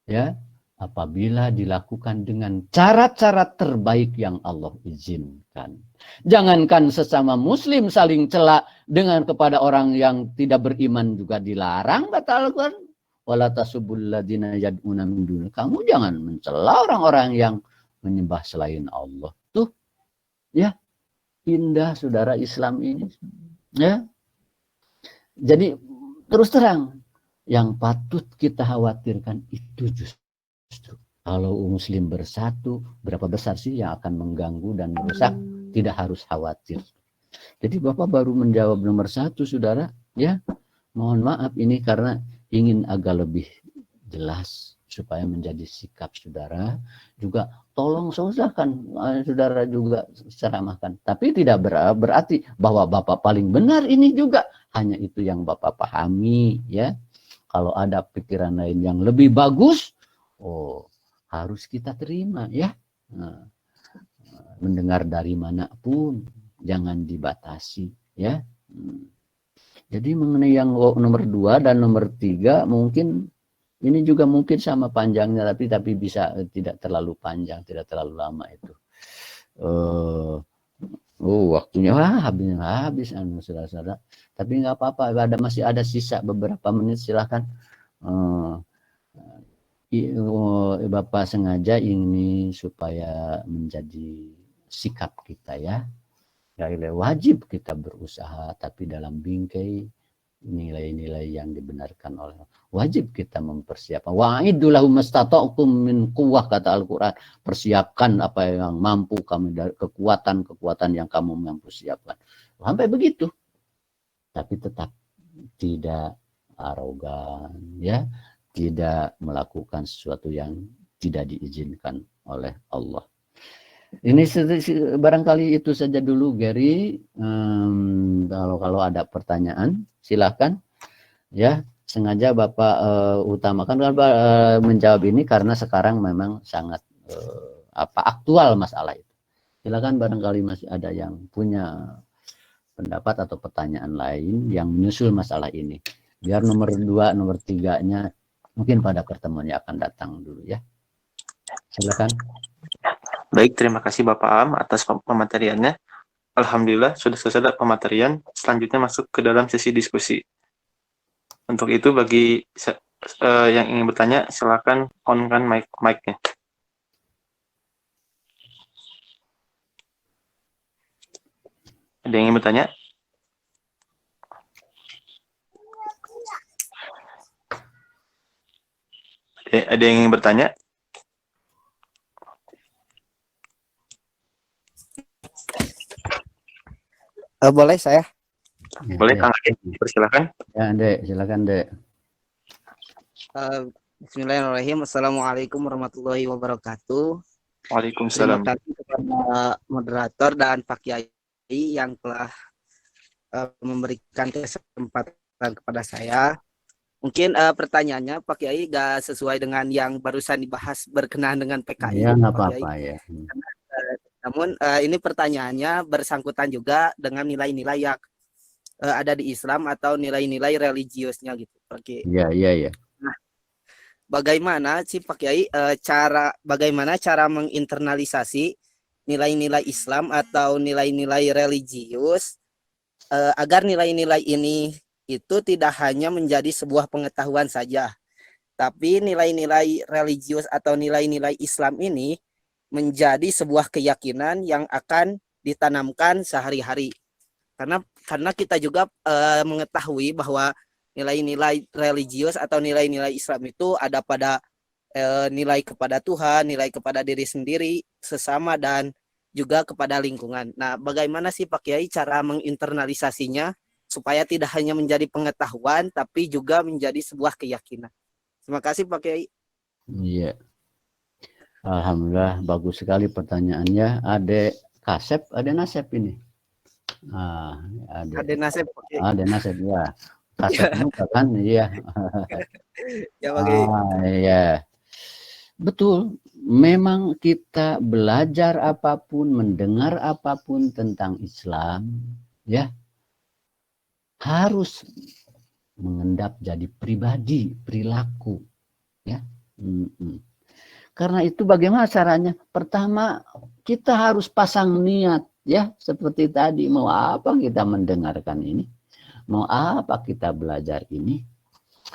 ya apabila dilakukan dengan cara-cara terbaik yang Allah izinkan. Jangankan sesama muslim saling celak dengan kepada orang yang tidak beriman juga dilarang, kata Al-Quran. Wala tasubul ladzina yad'una min duni. Kamu jangan mencela orang-orang yang menyembah selain Allah. Tuh, ya, indah saudara Islam ini. Ya. Jadi terus terang, yang patut kita khawatirkan itu justru kalau muslim bersatu, berapa besar sih yang akan mengganggu dan merusak? Tidak harus khawatir. Jadi Bapak baru menjawab nomor 1, saudara. Ya, mohon maaf ini karena ingin agak lebih jelas supaya menjadi sikap saudara. Juga tolong sosahkan saudara juga ceramahkan. Tapi tidak berarti bahwa Bapak paling benar ini juga. Hanya itu yang Bapak pahami. Ya, kalau ada pikiran lain yang lebih bagus, harus kita terima ya. Nah, mendengar dari manapun, jangan dibatasi ya. Jadi mengenai yang nomor 2 dan nomor 3 mungkin ini juga mungkin sama panjangnya, tapi bisa tidak terlalu panjang, tidak terlalu lama itu. Oh, waktunya habis anu saudara-saudara. Tapi nggak apa-apa, masih ada sisa beberapa menit, silahkan. Bapak sengaja ini supaya menjadi sikap kita ya. Wajib kita berusaha, tapi dalam bingkai nilai-nilai yang dibenarkan oleh wajib kita mempersiapkan. Wa'iddu lahum mastata'tum min quwwah, kata Al-Qur'an. Persiapkan apa yang mampu kamu dari kekuatan yang kamu mampu siapkan. Sampai begitu. Tapi tetap tidak arogan ya, tidak melakukan sesuatu yang tidak diizinkan oleh Allah. Ini barangkali itu saja dulu, Gary. Kalau ada pertanyaan silakan ya. Sengaja Bapak utamakan menjawab ini karena sekarang memang sangat aktual masalah itu. Silakan, barangkali masih ada yang punya pendapat atau pertanyaan lain yang menyusul masalah ini. Biar nomor 2, nomor 3-nya mungkin pada pertemuan yang akan datang dulu ya. Silakan. Baik, terima kasih Bapak Am atas pemateriannya. Alhamdulillah sudah selesai pematerian. Selanjutnya masuk ke dalam sesi diskusi. Untuk itu bagi yang ingin bertanya, silakan on-kan mic-nya. Ada yang ingin bertanya? Ada yang ingin bertanya? Boleh saya? Boleh, Kang Ade, persilakan. Ya, Dek, silakan, Dek. Bismillahirrahmanirrahim. Assalamualaikum warahmatullahi wabarakatuh. Waalaikumsalam. Terima kasih kepada moderator dan Pak Kiai yang telah memberikan kesempatan kepada saya. Mungkin pertanyaannya Pak Kiai gak sesuai dengan yang barusan dibahas berkenaan dengan PKI. Ya, nggak apa-apa ya. Namun ini pertanyaannya bersangkutan juga dengan nilai-nilai yang ada di Islam atau nilai-nilai religiusnya gitu, Pak Kiai. Iya. Nah, bagaimana sih Pak Kiai bagaimana cara menginternalisasi nilai-nilai Islam atau nilai-nilai religius agar nilai-nilai ini itu tidak hanya menjadi sebuah pengetahuan saja, tapi nilai-nilai religius atau nilai-nilai Islam ini menjadi sebuah keyakinan yang akan ditanamkan sehari-hari. Karena kita juga mengetahui bahwa nilai-nilai religius atau nilai-nilai Islam itu ada pada nilai kepada Tuhan, nilai kepada diri sendiri, sesama, dan juga kepada lingkungan. Nah, bagaimana sih Pak Kiai cara menginternalisasinya supaya tidak hanya menjadi pengetahuan, tapi juga menjadi sebuah keyakinan? Terima kasih Pak Kiai. Iya. Alhamdulillah, bagus sekali pertanyaannya. Ada Kasep, ada Nasep ini. Ada Nasib Pak Kiai. Ada Nasep ya. Kasep juga kan, iya. Ya Pak Kiai. Iya. Betul. Memang kita belajar apapun, mendengar apapun tentang Islam, ya, harus mengendap jadi pribadi, perilaku, ya. Karena itu bagaimana caranya? Pertama, kita harus pasang niat, ya, seperti tadi. Mau apa kita mendengarkan ini? Mau apa kita belajar ini?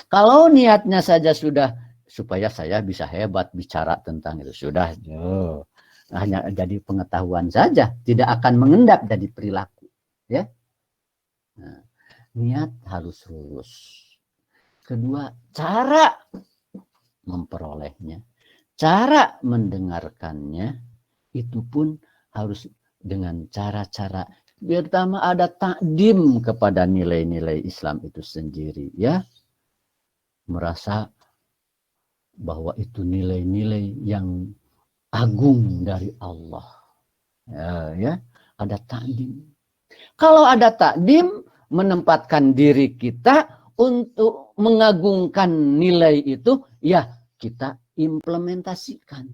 Kalau niatnya saja sudah supaya saya bisa hebat bicara tentang itu, sudah, hanya jadi pengetahuan saja, tidak akan mengendap jadi perilaku, ya. Nah, niat harus lurus. Kedua, cara memperolehnya, cara mendengarkannya itu pun harus dengan cara-cara. Pertama ada takdim kepada nilai-nilai Islam itu sendiri, ya. Merasa bahwa itu nilai-nilai yang agung dari Allah. Ya, ada takdim. Kalau ada takdim, menempatkan diri kita untuk mengagungkan nilai itu, ya kita implementasikan.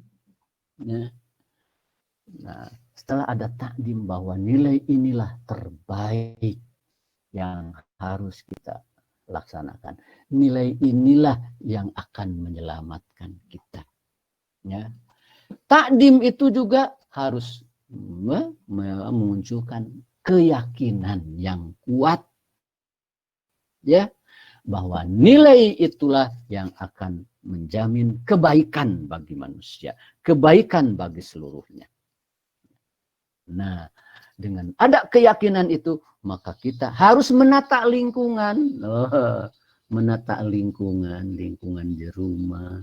Ya. Nah, setelah ada takdim bahwa nilai inilah terbaik yang harus kita laksanakan, nilai inilah yang akan menyelamatkan kita. Ya. Takdim itu juga harus memunculkan keyakinan yang kuat, ya, bahwa nilai itulah yang akan menjamin kebaikan bagi manusia, kebaikan bagi seluruhnya. Nah, dengan ada keyakinan itu, maka kita harus menata lingkungan. Menata lingkungan di rumah.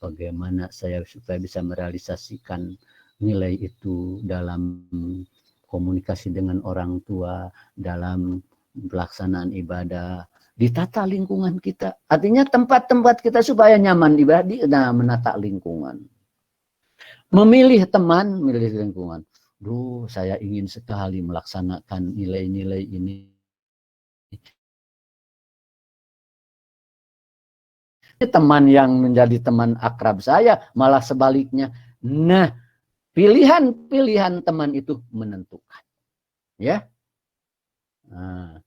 Bagaimana saya supaya bisa merealisasikan nilai itu dalam komunikasi dengan orang tua, dalam pelaksanaan ibadah, ditata lingkungan kita. Artinya tempat-tempat kita supaya nyaman ibadah, nah menata lingkungan. Memilih teman, milih lingkungan. Duh, saya ingin sekali melaksanakan nilai-nilai ini. Teman yang menjadi teman akrab saya, malah sebaliknya. Nah, pilihan-pilihan teman itu menentukan. Ya. Nah,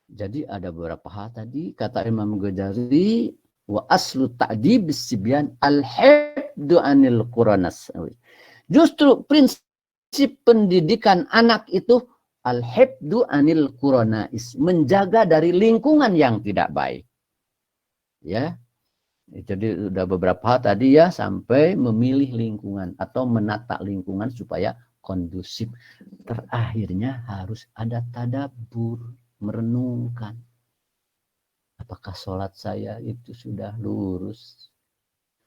jadi ada beberapa hal tadi kata Imam Ghazali, wa aslu ta'dib sibyan al-hifdzu anil quranas. Justru prinsip pendidikan anak itu al-hifdzu anil quranais, menjaga dari lingkungan yang tidak baik. Ya. Jadi sudah beberapa hal tadi ya, sampai memilih lingkungan atau menata lingkungan supaya kondusif. Terakhirnya harus ada tadabbur, merenungkan. Apakah sholat saya itu sudah lurus,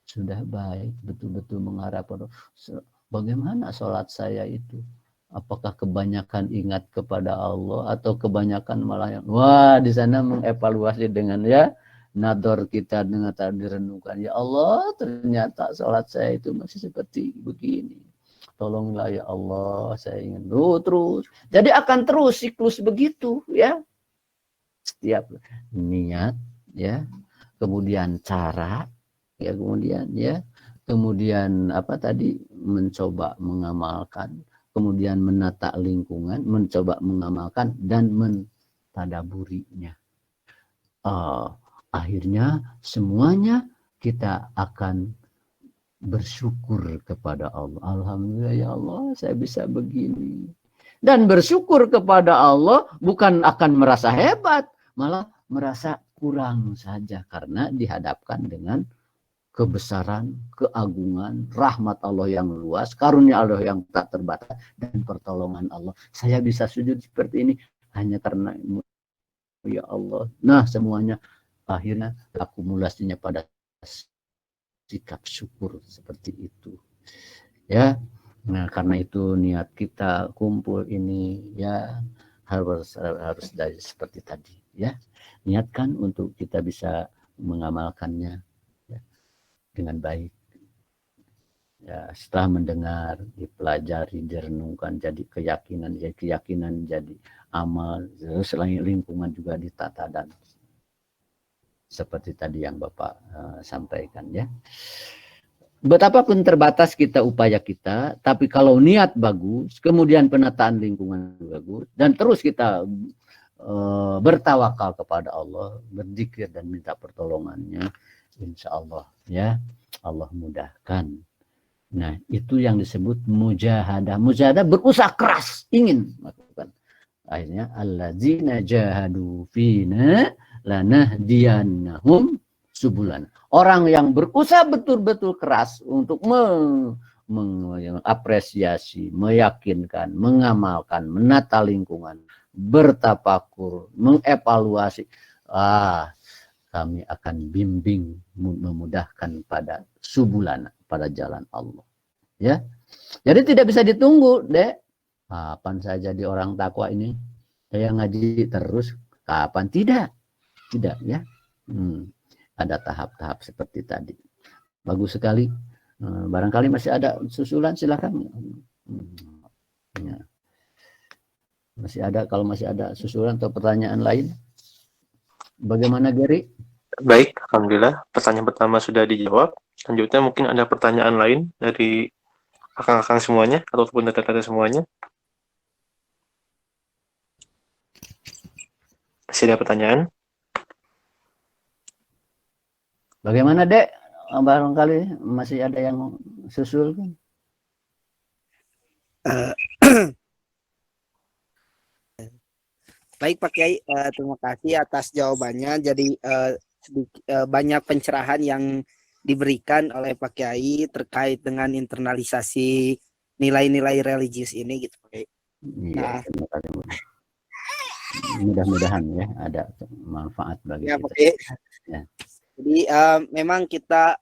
sudah baik, betul-betul mengarah pada bagaimana sholat saya itu? Apakah kebanyakan ingat kepada Allah atau kebanyakan malah yang wah di sana mengevaluasi dengan ya nador kita dengan tadi direnungkan, ya Allah ternyata sholat saya itu masih seperti begini, tolonglah ya Allah, saya ingin terus. Jadi akan terus siklus begitu ya, setiap niat ya, kemudian cara ya, kemudian apa tadi, mencoba mengamalkan, kemudian menata lingkungan, mencoba mengamalkan dan mentadaburinya. Akhirnya semuanya kita akan bersyukur kepada Allah. Alhamdulillah ya Allah, saya bisa begini. Dan bersyukur kepada Allah bukan akan merasa hebat, malah merasa kurang saja karena dihadapkan dengan kebesaran, keagungan, rahmat Allah yang luas, karunia Allah yang tak terbatas, dan pertolongan Allah. Saya bisa sujud seperti ini hanya karena ya Allah. Nah, semuanya akhirnya akumulasinya pada sikap syukur seperti itu. Ya. Nah, karena itu niat kita kumpul ini ya harus dari seperti tadi ya. Niatkan untuk kita bisa mengamalkannya ya, dengan baik. Ya, setelah mendengar, dipelajari, direnungkan, jadi keyakinan jadi amal, selain lingkungan juga ditata dan seperti tadi yang Bapak sampaikan ya. Betapapun terbatas upaya kita, tapi kalau niat bagus, kemudian penataan lingkungan bagus, dan terus kita bertawakal kepada Allah, berzikir dan minta pertolongannya, insya Allah ya, Allah mudahkan. Nah, itu yang disebut mujahadah. Mujahadah berusaha keras, ingin melakukan. Akhirnya alladzina jahadu fina lanahdiyannahum subulan. Orang yang berusaha betul-betul keras untuk mengapresiasi, meyakinkan, mengamalkan, menata lingkungan, bertafakur, mengevaluasi. Kami akan bimbing, memudahkan pada subulan, pada jalan Allah. Ya, jadi tidak bisa ditunggu, Dek. Kapan saya jadi orang takwa ini? Saya ngaji terus. Kapan? Tidak ya. Ada tahap-tahap seperti tadi. Bagus sekali. Barangkali masih ada susulan, silakan. Ya. Masih ada, kalau masih ada susulan atau pertanyaan lain. Bagaimana Gary? Baik, alhamdulillah. Pertanyaan pertama sudah dijawab. Selanjutnya mungkin ada pertanyaan lain dari akang-akang semuanya ataupun data-data semuanya. Masih ada pertanyaan? Bagaimana Dek? Barangkali masih ada yang susul. Eh, Baik Pak Kiai, terima kasih atas jawabannya. Jadi banyak pencerahan yang diberikan oleh Pak Kiai terkait dengan internalisasi nilai-nilai religius ini gitu Pak Kiai. Iya, Nah, terima kasih. Mudah-mudahan ya ada manfaat bagi ya kita. Pak Kiai. Ya. Jadi memang kita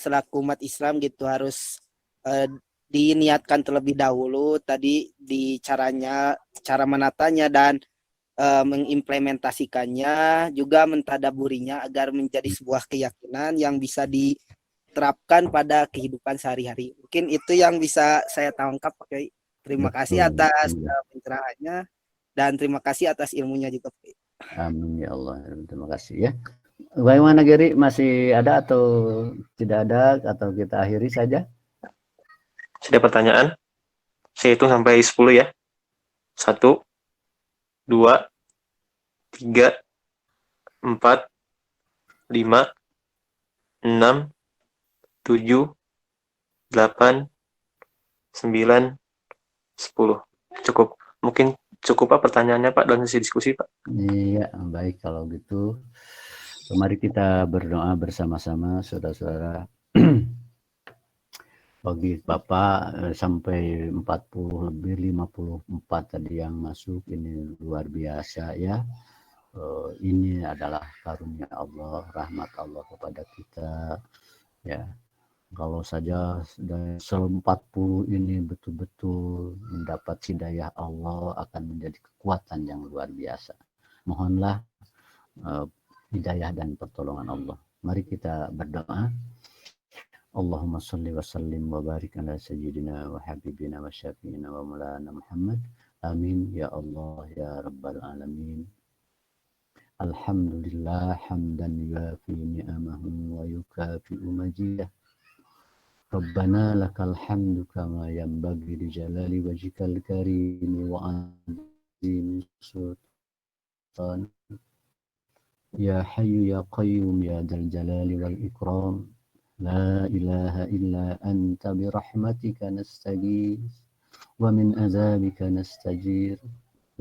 selaku umat Islam gitu harus diniatkan terlebih dahulu tadi di cara menatanya dan mengimplementasikannya, juga mentadaburinya agar menjadi sebuah keyakinan yang bisa diterapkan pada kehidupan sehari-hari. Mungkin itu yang bisa saya tangkap, Pak Kiai. Terima kasih Betul. atas Iya. pencerahannya dan terima kasih atas ilmunya juga, Pak Kiai. Amin ya Allah. Terima kasih ya. Bagaimana Geri, masih ada atau tidak ada, atau kita akhiri saja? Ada pertanyaan? Saya hitung sampai 10 ya. 1, 2, 3, 4, 5, 6, 7, 8, 9, 10. Cukup. Mungkin cukup Pak pertanyaannya Pak dan sesi diskusi Pak. Iya, baik kalau gitu. Mari kita berdoa bersama-sama saudara-saudara. Bagi Bapak sampai 40 lebih 54 tadi yang masuk, ini luar biasa ya. Ini adalah karunia Allah, rahmat Allah kepada kita ya. Kalau saja dari 40 ini betul-betul mendapat hidayah Allah, akan menjadi kekuatan yang luar biasa. Mohonlah hidayah dan pertolongan Allah. Mari kita berdoa. Allahumma salli wa sallim wa barik ala sayyidina wa habibina wa syafi'ina wa maulana Muhammad. Amin ya Allah ya rabbal alamin. Alhamdulillah hamdan yuafi ni'amahu wa yukafi'u majidah. Rabbana lakal hamdu kama yanbaghi li jalali wajhikal karim wa azim sultan. Ya hayyu ya qayyum ya dzal jalali wal ikram. La ilaha illa anta bi rahmatika nastaghith wa min azabika nastajir.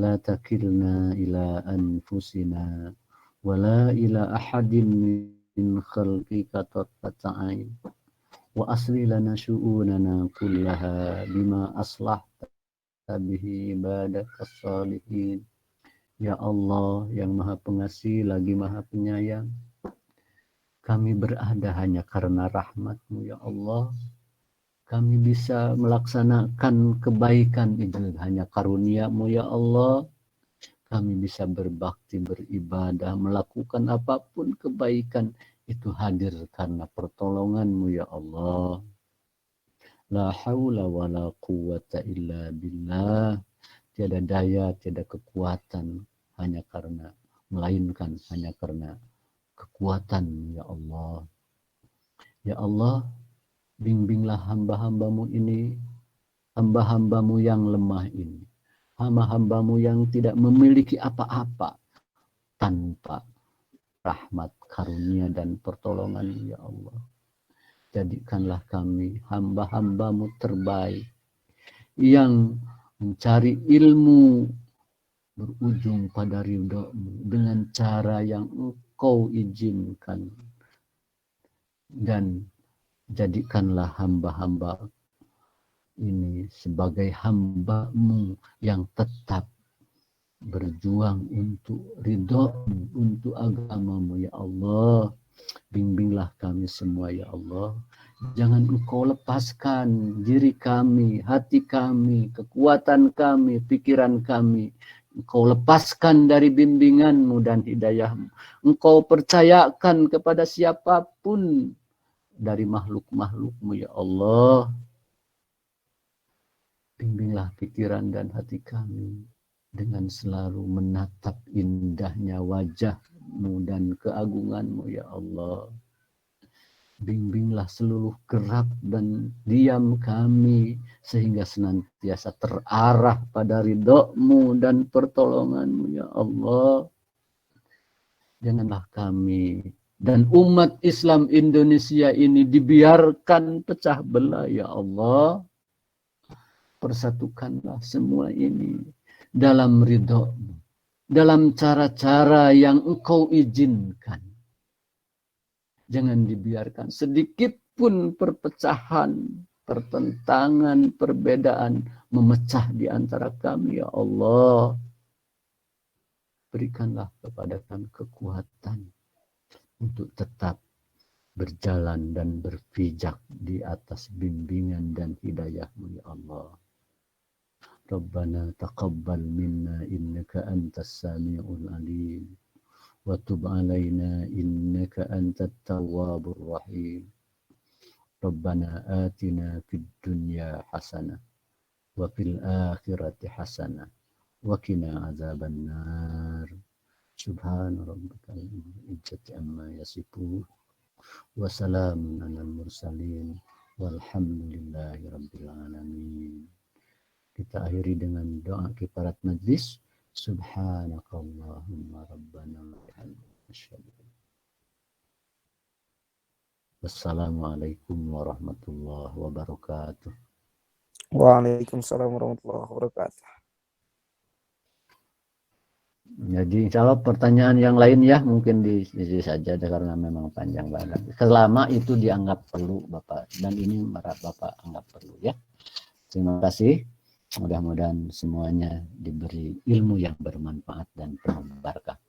La takilna ila anfusina wa la ila ahadin min khalqika tarfata ain. Wa asli lana syu'unana kullaha bima aslahta bihi ibadaka salihin. Ya Allah yang maha pengasih lagi maha penyayang, kami berada hanya karena rahmat-Mu ya Allah. Kami bisa melaksanakan kebaikan itu hanya karunia-Mu ya Allah. Kami bisa berbakti, beribadah, melakukan apapun kebaikan itu hadir karena pertolongan-Mu ya Allah. La haula wa la quwwata illa billah. Tiada daya, tiada kekuatan hanya karena, melainkan hanya karena kekuatan ya Allah. Ya Allah, bimbinglah hamba-hambamu ini, hamba-hambamu yang lemah ini, hamba-hambamu yang tidak memiliki apa-apa tanpa rahmat, karunia dan pertolongan ya Allah. Jadikanlah kami hamba-hambamu terbaik yang mencari ilmu berujung pada ridho-Mu dengan cara yang Engkau izinkan, dan jadikanlah hamba-hamba ini sebagai hamba-Mu yang tetap berjuang untuk ridho-Mu, untuk agama-Mu ya Allah. Bimbinglah kami semua ya Allah. Jangan Engkau lepaskan diri kami, hati kami, kekuatan kami, pikiran kami. Engkau lepaskan dari bimbingan-Mu dan hidayah-Mu. Engkau percayakan kepada siapapun dari makhluk-makhluk-Mu ya Allah. Bimbinglah pikiran dan hati kami dengan selalu menatap indahnya wajah-Mu dan keagungan-Mu ya Allah. Bimbinglah seluruh gerak dan diam kami sehingga senantiasa terarah pada ridho-Mu dan pertolongan-Mu ya Allah. Janganlah kami dan umat Islam Indonesia ini dibiarkan pecah belah ya Allah. persatukanlah semua ini dalam ridho-Mu, dalam cara-cara yang Engkau izinkan. Jangan dibiarkan sedikit pun perpecahan, pertentangan, perbedaan memecah di antara kami, ya Allah. Berikanlah kepada kami kekuatan untuk tetap berjalan dan berpijak di atas bimbingan dan hidayah-Mu, ya Allah. Rabbana taqabbal minna innaka antas sami'ul alim wa tub alaina innaka antat tawwabur rahim. Rabbana atina fid dunya hasanah wa fil akhirati hasanah wa qina azabannar. Subhana rabbikal izzati amma yasifun wa salamun alal mursalin walhamdulillahi rabbil alamin. Kita akhiri dengan doa kifarat majlis. Subhanakallahumma rabbana wa bihamdika. Wassalamualaikum warahmatullahi wabarakatuh. Waalaikumsalam warahmatullahi wabarakatuh. Jadi insya Allah pertanyaan yang lain ya mungkin di sini saja karena memang panjang banget. Selama itu dianggap perlu Bapak, dan ini Bapak anggap perlu ya. Terima kasih. Mudah-mudahan semuanya diberi ilmu yang bermanfaat dan penuh berkah.